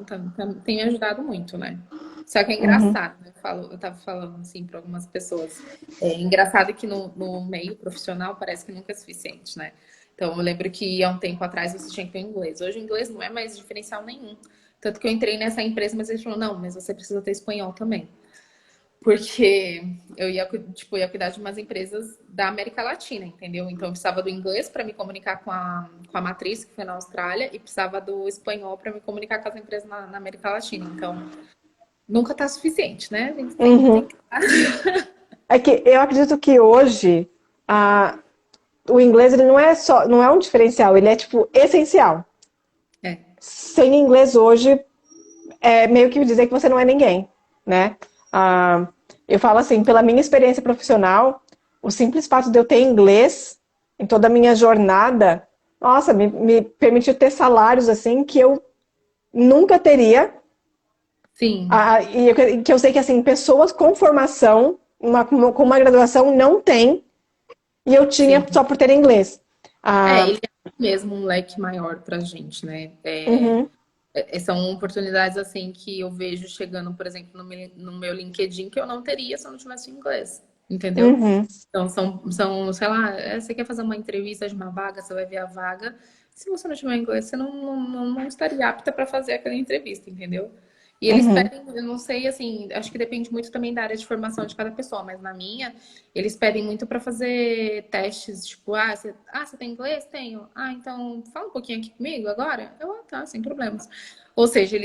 tem me ajudado muito, né? Só que é Uhum. engraçado, né? Eu tava falando assim para algumas pessoas. É engraçado que no meio profissional parece que nunca é suficiente, né? Então eu lembro que há um tempo atrás você tinha que ter inglês. Hoje o inglês não é mais diferencial nenhum. Tanto que eu entrei nessa empresa, mas eles falaram, não, mas você precisa ter espanhol também. Porque eu ia, tipo, ia cuidar de umas empresas da América Latina, entendeu? Então eu precisava do inglês para me comunicar com a matriz, que foi na Austrália, e precisava do espanhol para me comunicar com as empresas na América Latina. Então, nunca tá suficiente, né? A gente tem Uhum. que. É que eu acredito que hoje a, o inglês ele não é um diferencial, ele é tipo essencial. É, Sem inglês hoje é meio que dizer que você não é ninguém, né? Ah, eu falo assim, pela minha experiência profissional, o simples fato de eu ter inglês em toda a minha jornada, nossa, me permitiu ter salários assim que eu nunca teria. sim, Que eu sei que assim pessoas com formação, com uma graduação não têm, e eu tinha sim. só por ter inglês. Ah, Ele é mesmo um leque maior pra gente, né? uhum, São oportunidades assim que eu vejo chegando, por exemplo, no meu LinkedIn que eu não teria se eu não tivesse inglês, entendeu? uhum, Então, sei lá, você quer fazer uma entrevista de uma vaga, você vai ver a vaga. Se você não tiver inglês, você não estaria apta para fazer aquela entrevista, entendeu? E eles uhum. pedem, eu não sei, assim, acho que depende muito também da área de formação de cada pessoa, mas na minha, eles pedem muito para fazer testes, tipo, você tem inglês? Tenho. Ah, então fala um pouquinho aqui comigo agora? Tá, sem problemas. Ou seja,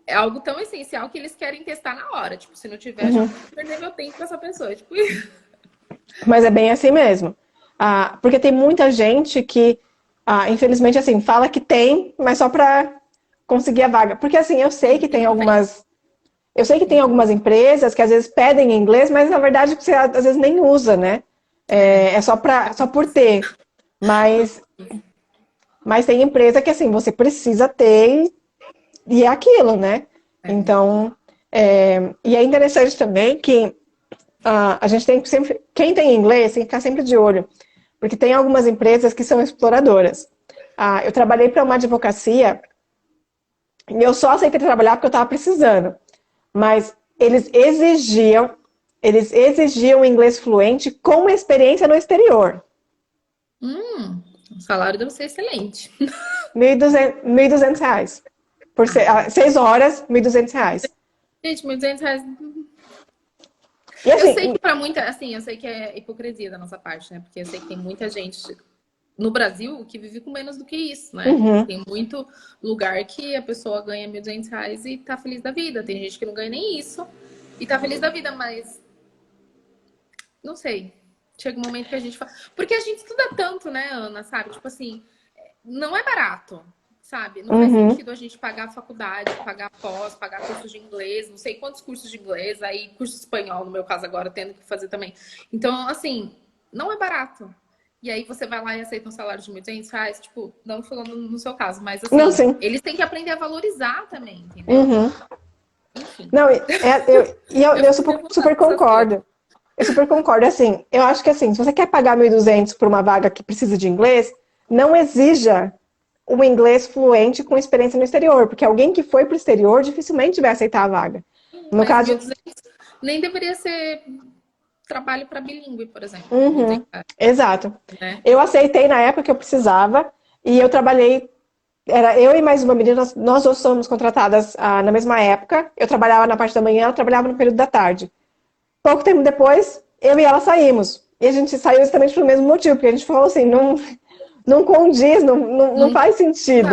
é algo tão essencial que eles querem testar na hora. Tipo, se não tiver, já não vou perder meu tempo com essa pessoa. Tipo, Mas é bem assim mesmo. Porque tem muita gente que, infelizmente, assim, fala que tem, mas só para conseguir a vaga. Porque assim, e não tem. eu sei que tem algumas empresas que às vezes pedem inglês, mas na verdade você às vezes nem usa, né? É, É só por ter. Mas, mas tem empresa que assim, você precisa ter e é aquilo, né? é. Então, e é interessante também que a gente tem que sempre, quem tem inglês tem que ficar sempre de olho, porque tem algumas empresas que são exploradoras. Eu trabalhei para uma advocacia e eu só aceitei trabalhar porque eu estava precisando, mas eles exigiam inglês fluente com experiência no exterior. O salário deve ser excelente. R$ 1.200 por Ah, 6 horas, R$ 1.200. gente, R$ 1.200. E Eu assim, sei que para muita, assim, eu sei que é hipocrisia da nossa parte, né? Porque eu sei que tem muita gente no Brasil que vive com menos do que isso, né? uhum, Tem muito lugar que a pessoa ganha R$ 1.200 e tá feliz da vida. Tem gente que não ganha nem isso e tá feliz da vida, mas não sei. Chega um momento que a gente fala. Porque a gente estuda tanto, né, Ana, sabe? Tipo assim, não é barato, sabe? Não faz uhum, sentido a gente pagar faculdade, pagar pós, pagar cursos de inglês, não sei quantos cursos de inglês, aí curso de espanhol, no meu caso agora, tendo que fazer também. Então, assim, não é barato. E aí você vai lá e aceita um salário de R$ 1.200, tipo, não falando no seu caso, mas não, assim, sim, eles têm que aprender a valorizar também, entendeu? uhum. Enfim, Não, eu eu super, fico super revoltada com essas coisas. concordo. Eu super concordo. Assim, eu acho que assim, se você quer pagar 1.200 por uma vaga que precisa de inglês, não exija um inglês fluente com experiência no exterior, porque alguém que foi para o exterior dificilmente vai aceitar a vaga. No Mas caso, 1.200 nem deveria ser trabalho para bilíngue, por exemplo. Vamos dizer, uhum, exato. né? Eu aceitei na época que eu precisava e eu trabalhei. Era eu e mais uma menina, nós duas somos contratadas na mesma época. Eu trabalhava na parte da manhã, ela trabalhava no período da tarde. Pouco tempo depois, eu e ela saímos. E a gente saiu exatamente pelo mesmo motivo, porque a gente falou assim, não condiz, não Não faz sentido.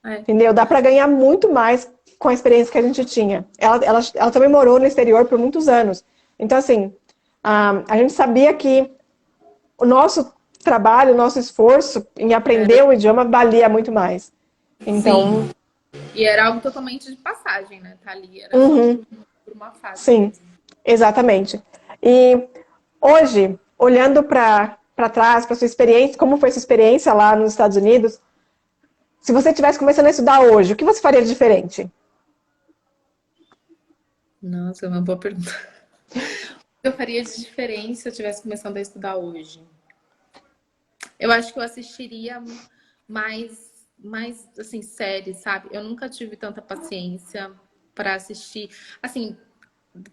dá. É. Entendeu? Dá para ganhar muito mais com a experiência que a gente tinha. Ela também morou no exterior por muitos anos. Então, assim, a gente sabia que o nosso trabalho, o nosso esforço em aprender o idioma valia muito mais. Sim. Então, E era algo totalmente de passagem, né? Tá ali, era só uhum, por uma fase sim, mesmo. exatamente. E hoje, olhando para trás, para sua experiência, como foi sua experiência lá nos Estados Unidos, se você estivesse começando a estudar hoje, o que você faria de diferente? Nossa, é uma boa pergunta. O que eu faria de diferente se eu tivesse começando a estudar hoje? Eu acho que eu assistiria mais assim, séries, sabe? Eu nunca tive tanta paciência para assistir. Assim,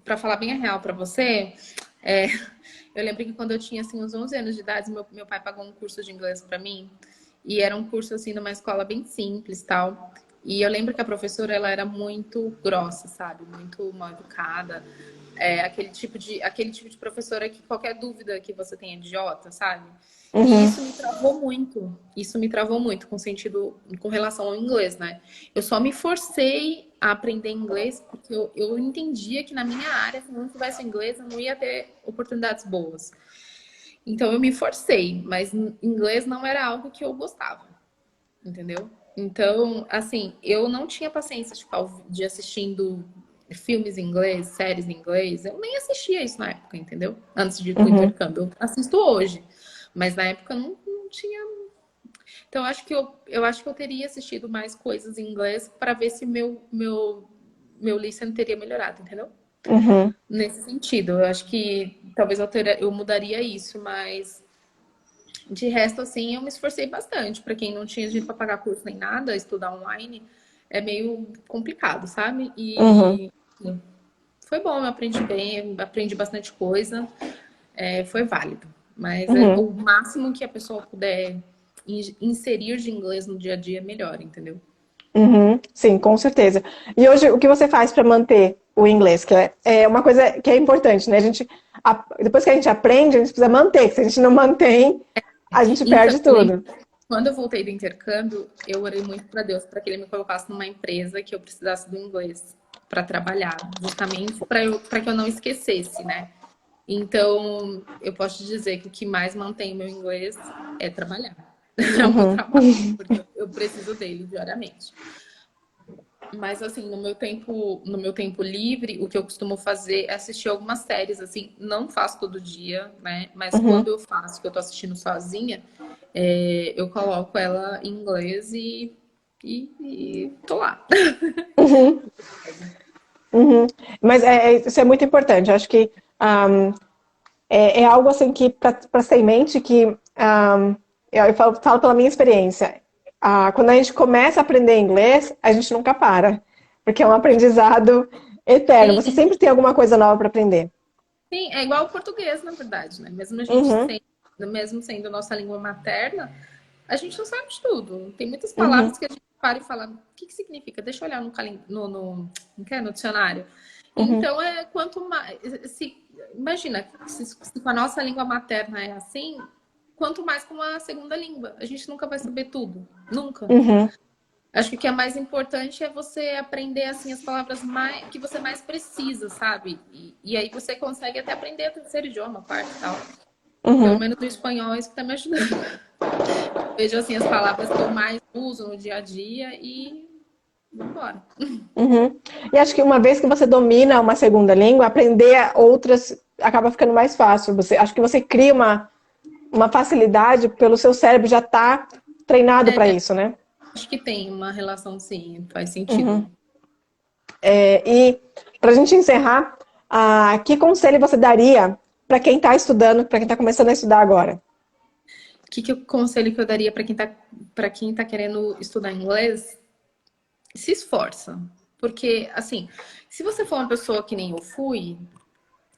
para falar bem a real para você, é, eu lembro que quando eu tinha assim uns 11 anos de idade, meu pai pagou um curso de inglês para mim, e era um curso assim numa escola bem simples, tal. E eu lembro que a professora ela era muito grossa, sabe? Muito mal educada. É, aquele tipo de professora que qualquer dúvida que você tem é idiota, sabe? E Uhum, isso me travou muito. Isso me travou muito com sentido, com relação ao inglês, né? Eu só me forcei a aprender inglês porque eu entendia que na minha área, se não tivesse inglês, eu não ia ter oportunidades boas. Então eu me forcei, mas inglês não era algo que eu gostava, entendeu? Então, assim, eu não tinha paciência de assistindo filmes em inglês, séries em inglês. Eu nem assistia isso na época, entendeu? Antes de ir pro uhum, intercâmbio. Eu assisto hoje. Mas na época não tinha. Então, eu acho que eu teria assistido mais coisas em inglês para ver se meu listening teria melhorado, entendeu? uhum, Nesse sentido, eu acho que talvez eu mudaria isso, mas de resto, assim, eu me esforcei bastante. Para quem não tinha dinheiro para pagar curso nem nada, estudar online é meio complicado, sabe? uhum, E foi bom, eu aprendi bem, aprendi bastante coisa, foi válido. Mas uhum. o máximo que a pessoa puder inserir de inglês no dia a dia, melhor, entendeu? Uhum, sim, com certeza. E hoje, o que você faz para manter o inglês? Que é uma coisa que é importante, né? Depois que a gente aprende, a gente precisa manter. Se a gente não mantém, a gente Então, perde tudo. quando eu voltei do intercâmbio, eu orei muito para Deus para que ele me colocasse numa empresa que eu precisasse do inglês para trabalhar, justamente para que eu não esquecesse, né? Então, eu posso te dizer que o que mais mantém o meu inglês é trabalhar. É o meu Uhum, trabalho, porque eu preciso dele diariamente. Mas assim, no meu tempo livre, o que eu costumo fazer é assistir algumas séries, assim, não faço todo dia, né? Mas uhum, quando eu faço, que eu tô assistindo sozinha, eu coloco ela em inglês e tô lá. uhum, uhum. Mas isso é muito importante. Eu acho que é algo assim que, para ser em mente, que eu falo pela minha experiência. Quando a gente começa a aprender inglês, a gente nunca para. Porque é um aprendizado eterno. Você Sim, sempre tem alguma coisa nova para aprender. sim, é igual o português, na verdade, né? Uhum, Mesmo sendo nossa língua materna, a gente não sabe de tudo. Tem muitas uhum, palavras que a gente para e fala, o que que significa? Deixa eu olhar no dicionário. uhum, Então, quanto mais. Imagina, se com a nossa língua materna é assim, quanto mais com a segunda língua. A gente nunca vai saber tudo. Nunca. uhum, Acho que o que é mais importante é você aprender assim as palavras que você mais precisa, sabe? E aí você consegue até aprender o terceiro idioma, quarto e tal. Pelo uhum, menos o espanhol é isso que tá me ajudando. Vejo assim as palavras que eu mais uso no dia a dia e vamos embora. uhum. E acho que uma vez que você domina uma segunda língua, aprender outras acaba ficando mais fácil. Acho que você cria uma facilidade pelo seu cérebro já estar treinado para isso, né? Acho que tem uma relação, sim, faz sentido. Uhum. E para a gente encerrar, que conselho você daria para quem está estudando, para quem está começando a estudar agora? O conselho que eu daria para quem tá querendo estudar inglês? Se esforça. Porque, assim, se você for uma pessoa que nem eu fui,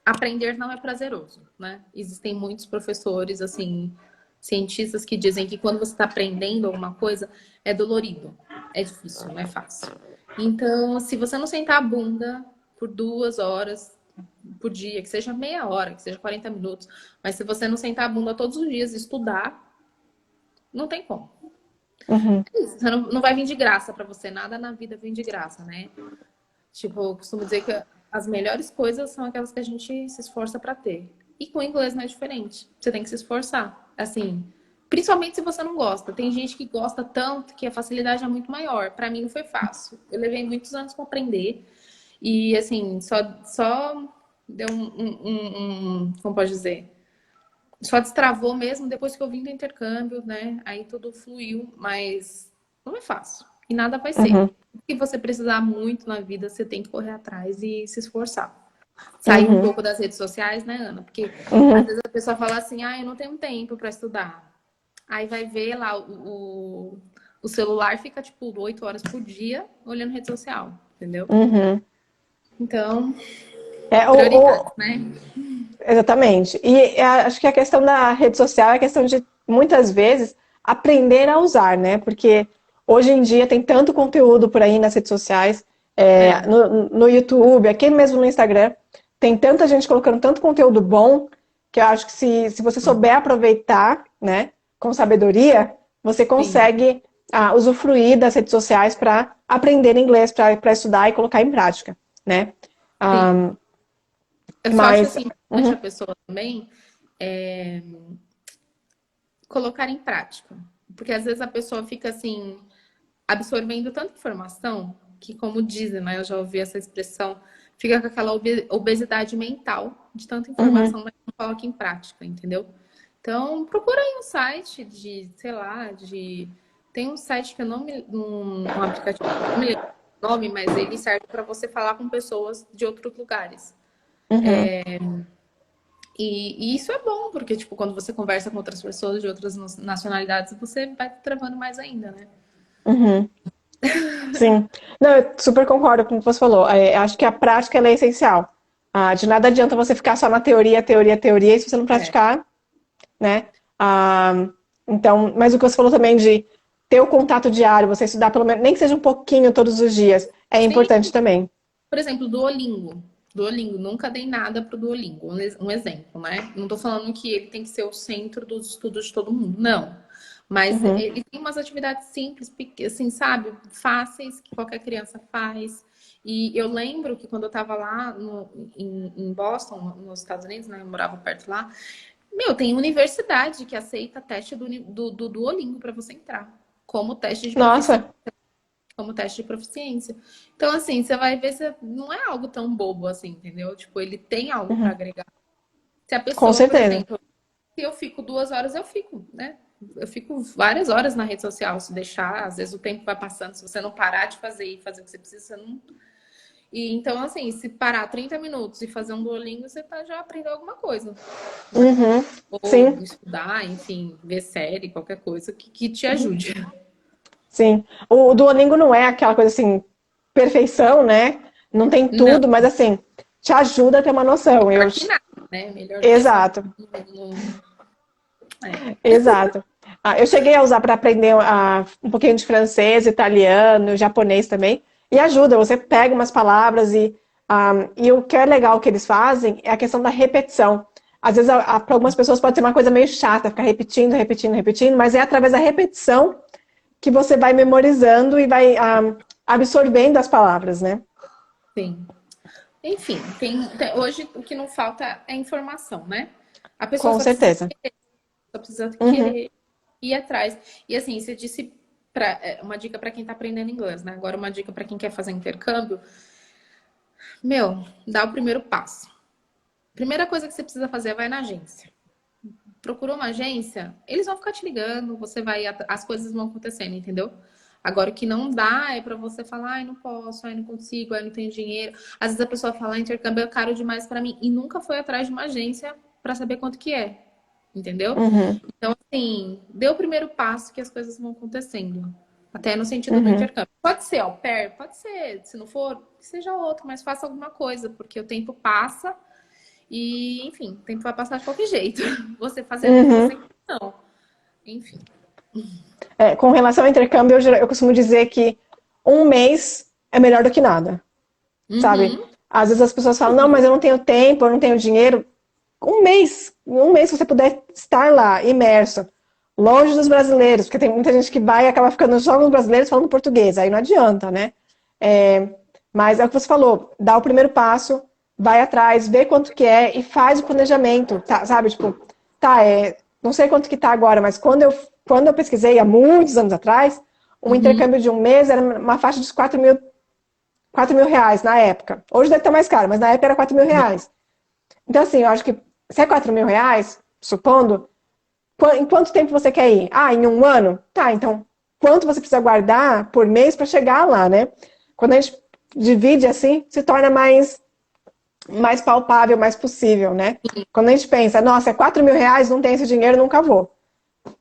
aprender não é prazeroso, né? Existem muitos professores, assim, cientistas que dizem que quando você está aprendendo alguma coisa, é dolorido, é difícil, não é fácil. Então, se você não sentar a bunda por 2 horas por dia, que seja meia hora, que seja 40 minutos, mas se você não sentar a bunda todos os dias e estudar, não tem como. Uhum, É isso, você não vai vir de graça para você, nada na vida vem de graça, né? Tipo, eu costumo dizer que as melhores coisas são aquelas que a gente se esforça para ter. E com o inglês não é diferente. Você tem que se esforçar. Assim, principalmente se você não gosta. Tem gente que gosta tanto que a facilidade é muito maior. Para mim não foi fácil. Eu levei muitos anos para aprender. E assim, só deu como pode dizer? Só destravou mesmo depois que eu vim do intercâmbio, né? Aí tudo fluiu, mas não é fácil. E nada vai ser. uhum, Se você precisar muito na vida, você tem que correr atrás e se esforçar. Sair um uhum, pouco das redes sociais, né, Ana? Porque às uhum. vezes a pessoa fala assim, ah, eu não tenho tempo para estudar. Aí vai ver lá o celular fica tipo 8 horas por dia olhando rede social, entendeu? Uhum. Então, É, prioridades, né? exatamente. E acho que a questão da rede social é a questão de, muitas vezes, aprender a usar, né? Porque hoje em dia tem tanto conteúdo por aí nas redes sociais, É, no YouTube, aqui mesmo no Instagram, tem tanta gente colocando tanto conteúdo bom, que eu acho que se você souber aproveitar, né, com sabedoria, você sim, consegue usufruir das redes sociais para aprender inglês, para estudar e colocar em prática, né? sim. Ah, Eu só acho mas. assim, importante a Uhum, pessoa também colocar em prática. Porque às vezes a pessoa fica assim, absorvendo tanta informação que, como dizem, né? Eu já ouvi essa expressão, fica com aquela obesidade mental de tanta uhum. informação, mas não coloca em prática, entendeu? Então, procura aí um site de, sei lá, de. Tem um site que eu não me. Um aplicativo, eu não me lembro o nome, mas ele serve para você falar com pessoas de outros lugares. Uhum, E isso é bom, porque, tipo, quando você conversa com outras pessoas de outras nacionalidades, você vai travando mais ainda, né? uhum, sim. Não, eu super concordo com o que você falou. Acho que a prática ela é essencial. De nada adianta você ficar só na teoria, teoria, teoria, e se você não É. praticar, né? Ah, então, mas o que você falou também de ter o contato diário, você estudar pelo menos, nem que seja um pouquinho todos os dias, é Sim, importante também. por exemplo, Duolingo. Duolingo, nunca dei nada pro Duolingo. Um exemplo, né? Não tô falando que ele tem que ser o centro dos estudos de todo mundo, não. Mas Uhum, ele tem umas atividades simples, assim, sabe? Fáceis, que qualquer criança faz. E eu lembro que quando eu tava lá em Boston, nos Estados Unidos, né? Eu morava perto lá. Meu, tem universidade que aceita teste do Duolingo para você entrar. Como teste de proficiência. nossa, Como teste de proficiência. Então, assim, você vai ver se não é algo tão bobo assim, entendeu? Tipo, ele tem algo para uhum, agregar. Se a com pessoa, por certeza. exemplo, se eu fico 2 horas, eu fico, né? Eu fico várias horas na rede social, se deixar, às vezes o tempo vai passando, se você não parar de fazer e fazer o que você precisa, você não. E então, assim, se parar 30 minutos e fazer um Duolingo, você tá, já aprendeu alguma coisa, né? Uhum, Ou sim, estudar, enfim, ver série, qualquer coisa que te ajude. sim. O Duolingo não é aquela coisa assim, perfeição, né? Não tem Não, tudo, mas assim, te ajuda a ter uma noção. melhor que nada, né? Melhor do que só Exato, é. exato. Eu cheguei a usar para aprender um pouquinho de francês, italiano, japonês também, e ajuda. Você pega umas palavras e o que é legal que eles fazem é a questão da repetição. Às vezes, para algumas pessoas pode ser uma coisa meio chata, ficar repetindo, repetindo, repetindo, mas é através da repetição que você vai memorizando e vai absorvendo as palavras, né? Sim. Enfim, hoje o que não falta é informação, né? A pessoa Com certeza. só precisa Uhum, querer ir atrás. E assim, você disse uma dica para quem está aprendendo inglês, né? Agora uma dica para quem quer fazer intercâmbio. Meu, dá o primeiro passo. Primeira coisa que você precisa fazer é vai na agência. Procurou uma agência, eles vão ficar te ligando, você vai, as coisas vão acontecendo, entendeu? Agora, o que não dá é para você falar, ai, não posso, ai, não consigo, ai, não tenho dinheiro. Às vezes a pessoa fala, intercâmbio é caro demais para mim e nunca foi atrás de uma agência para saber quanto que é, entendeu? Uhum, Então, assim, dê o primeiro passo que as coisas vão acontecendo. Até no sentido do uhum, intercâmbio. Pode ser au pair, pode ser. Se não for, que seja outro, mas faça alguma coisa, porque o tempo passa e, enfim, o tempo vai passar de qualquer jeito. Você fazendo ou você uhum. não. Enfim. Com relação ao intercâmbio, eu costumo dizer que um mês é melhor do que nada, sabe? Uhum. Às vezes as pessoas falam, não, mas eu não tenho tempo, eu não tenho dinheiro. Um mês se você puder estar lá, imerso, longe dos brasileiros, porque tem muita gente que vai e acaba ficando só com os brasileiros falando português, aí não adianta, né? É, mas é o que você falou, dá o primeiro passo, vai atrás, vê quanto que é e faz o planejamento, tá, sabe? Tipo, tá, não sei quanto que tá agora, mas quando eu pesquisei há muitos anos atrás, um Uhum. intercâmbio de um mês era uma faixa de R$ 4.000 na época. Hoje deve estar mais caro, mas na época era R$ 4.000. Então, assim, eu acho que se é R$ 4.000, supondo, em quanto tempo você quer ir? Ah, em um ano? Tá, então, quanto você precisa guardar por mês para chegar lá, né? Quando a gente divide assim, se torna mais palpável, mais possível, né? Quando a gente pensa, nossa, é R$ 4.000, não tem esse dinheiro, nunca vou,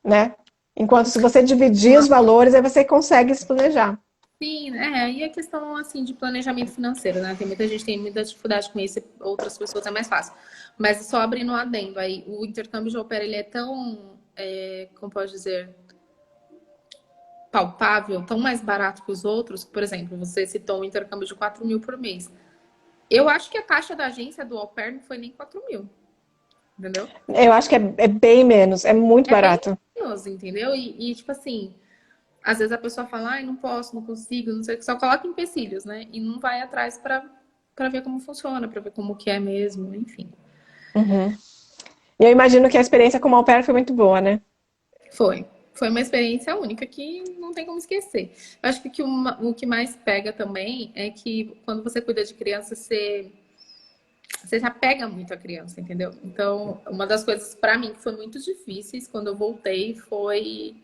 né? Enquanto se você dividir os valores, aí você consegue se planejar. Sim, e a questão assim de planejamento financeiro, né? Tem muita gente que tem muita dificuldade com isso, e outras pessoas é mais fácil. Mas só abrindo um adendo aí, o intercâmbio de au pair, ele é tão, como pode dizer, palpável, tão mais barato que os outros. Por exemplo, você citou um intercâmbio de 4.000 por mês. Eu acho que a taxa da agência do au pair não foi nem 4.000, entendeu? Eu acho que é bem menos, é muito É bem barato. menos, entendeu? Tipo assim, às vezes a pessoa fala, ai, não posso, não consigo, não sei o que, só coloca empecilhos, né? E não vai atrás para ver como funciona, para ver como que é mesmo, enfim. Uhum. E eu imagino que a experiência como au pair foi muito boa, né? Foi. Foi uma experiência única que não tem como esquecer. Eu acho que o que mais pega também é que quando você cuida de criança, você se apega muito à criança, entendeu? Então, uma das coisas para mim que foi muito difíceis quando eu voltei foi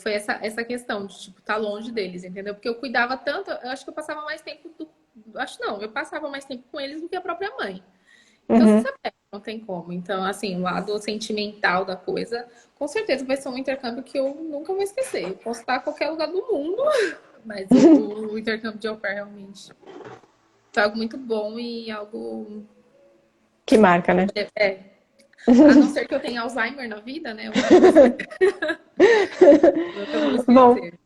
essa questão de, tipo, estar longe deles, entendeu? Porque eu cuidava tanto, eu acho que eu passava mais tempo acho não, eu passava mais tempo com eles do que a própria mãe. Então, você Uhum. sabe, não tem como. Então, assim, o lado sentimental da coisa, com certeza vai ser um intercâmbio que eu nunca vou esquecer. Eu posso estar em qualquer lugar do mundo, mas o intercâmbio de au pair realmente foi algo muito bom e algo. Que marca, né? É, a não ser que eu tenha Alzheimer na vida, né? Eu nunca vou esquecer. Nunca vou Bom, esquecer.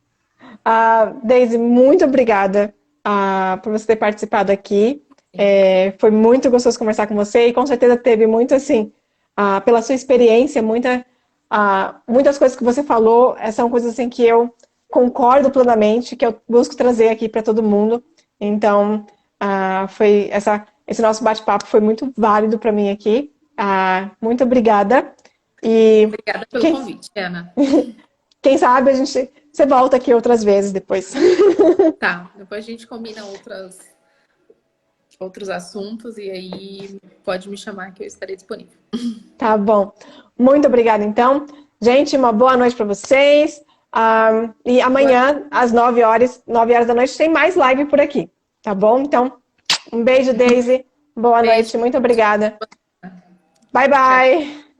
Daisy, muito obrigada por você ter participado aqui. Foi muito gostoso conversar com você e com certeza teve muito assim, pela sua experiência, muitas coisas que você falou são coisas assim que eu concordo plenamente, que eu busco trazer aqui para todo mundo. Então, esse nosso bate-papo foi muito válido para mim aqui. Muito obrigada. E Obrigada pelo quem, convite, Ana. quem sabe você volta aqui outras vezes depois. Tá, depois a gente combina outros assuntos e aí pode me chamar que eu estarei disponível. Tá bom. Muito obrigada, então. Gente, uma boa noite para vocês. E Boa amanhã, às 9 horas da noite, tem mais live por aqui. Tá bom? Então, um beijo, Daisy. Boa beijo. noite. Muito obrigada. Bye, Tchau. bye.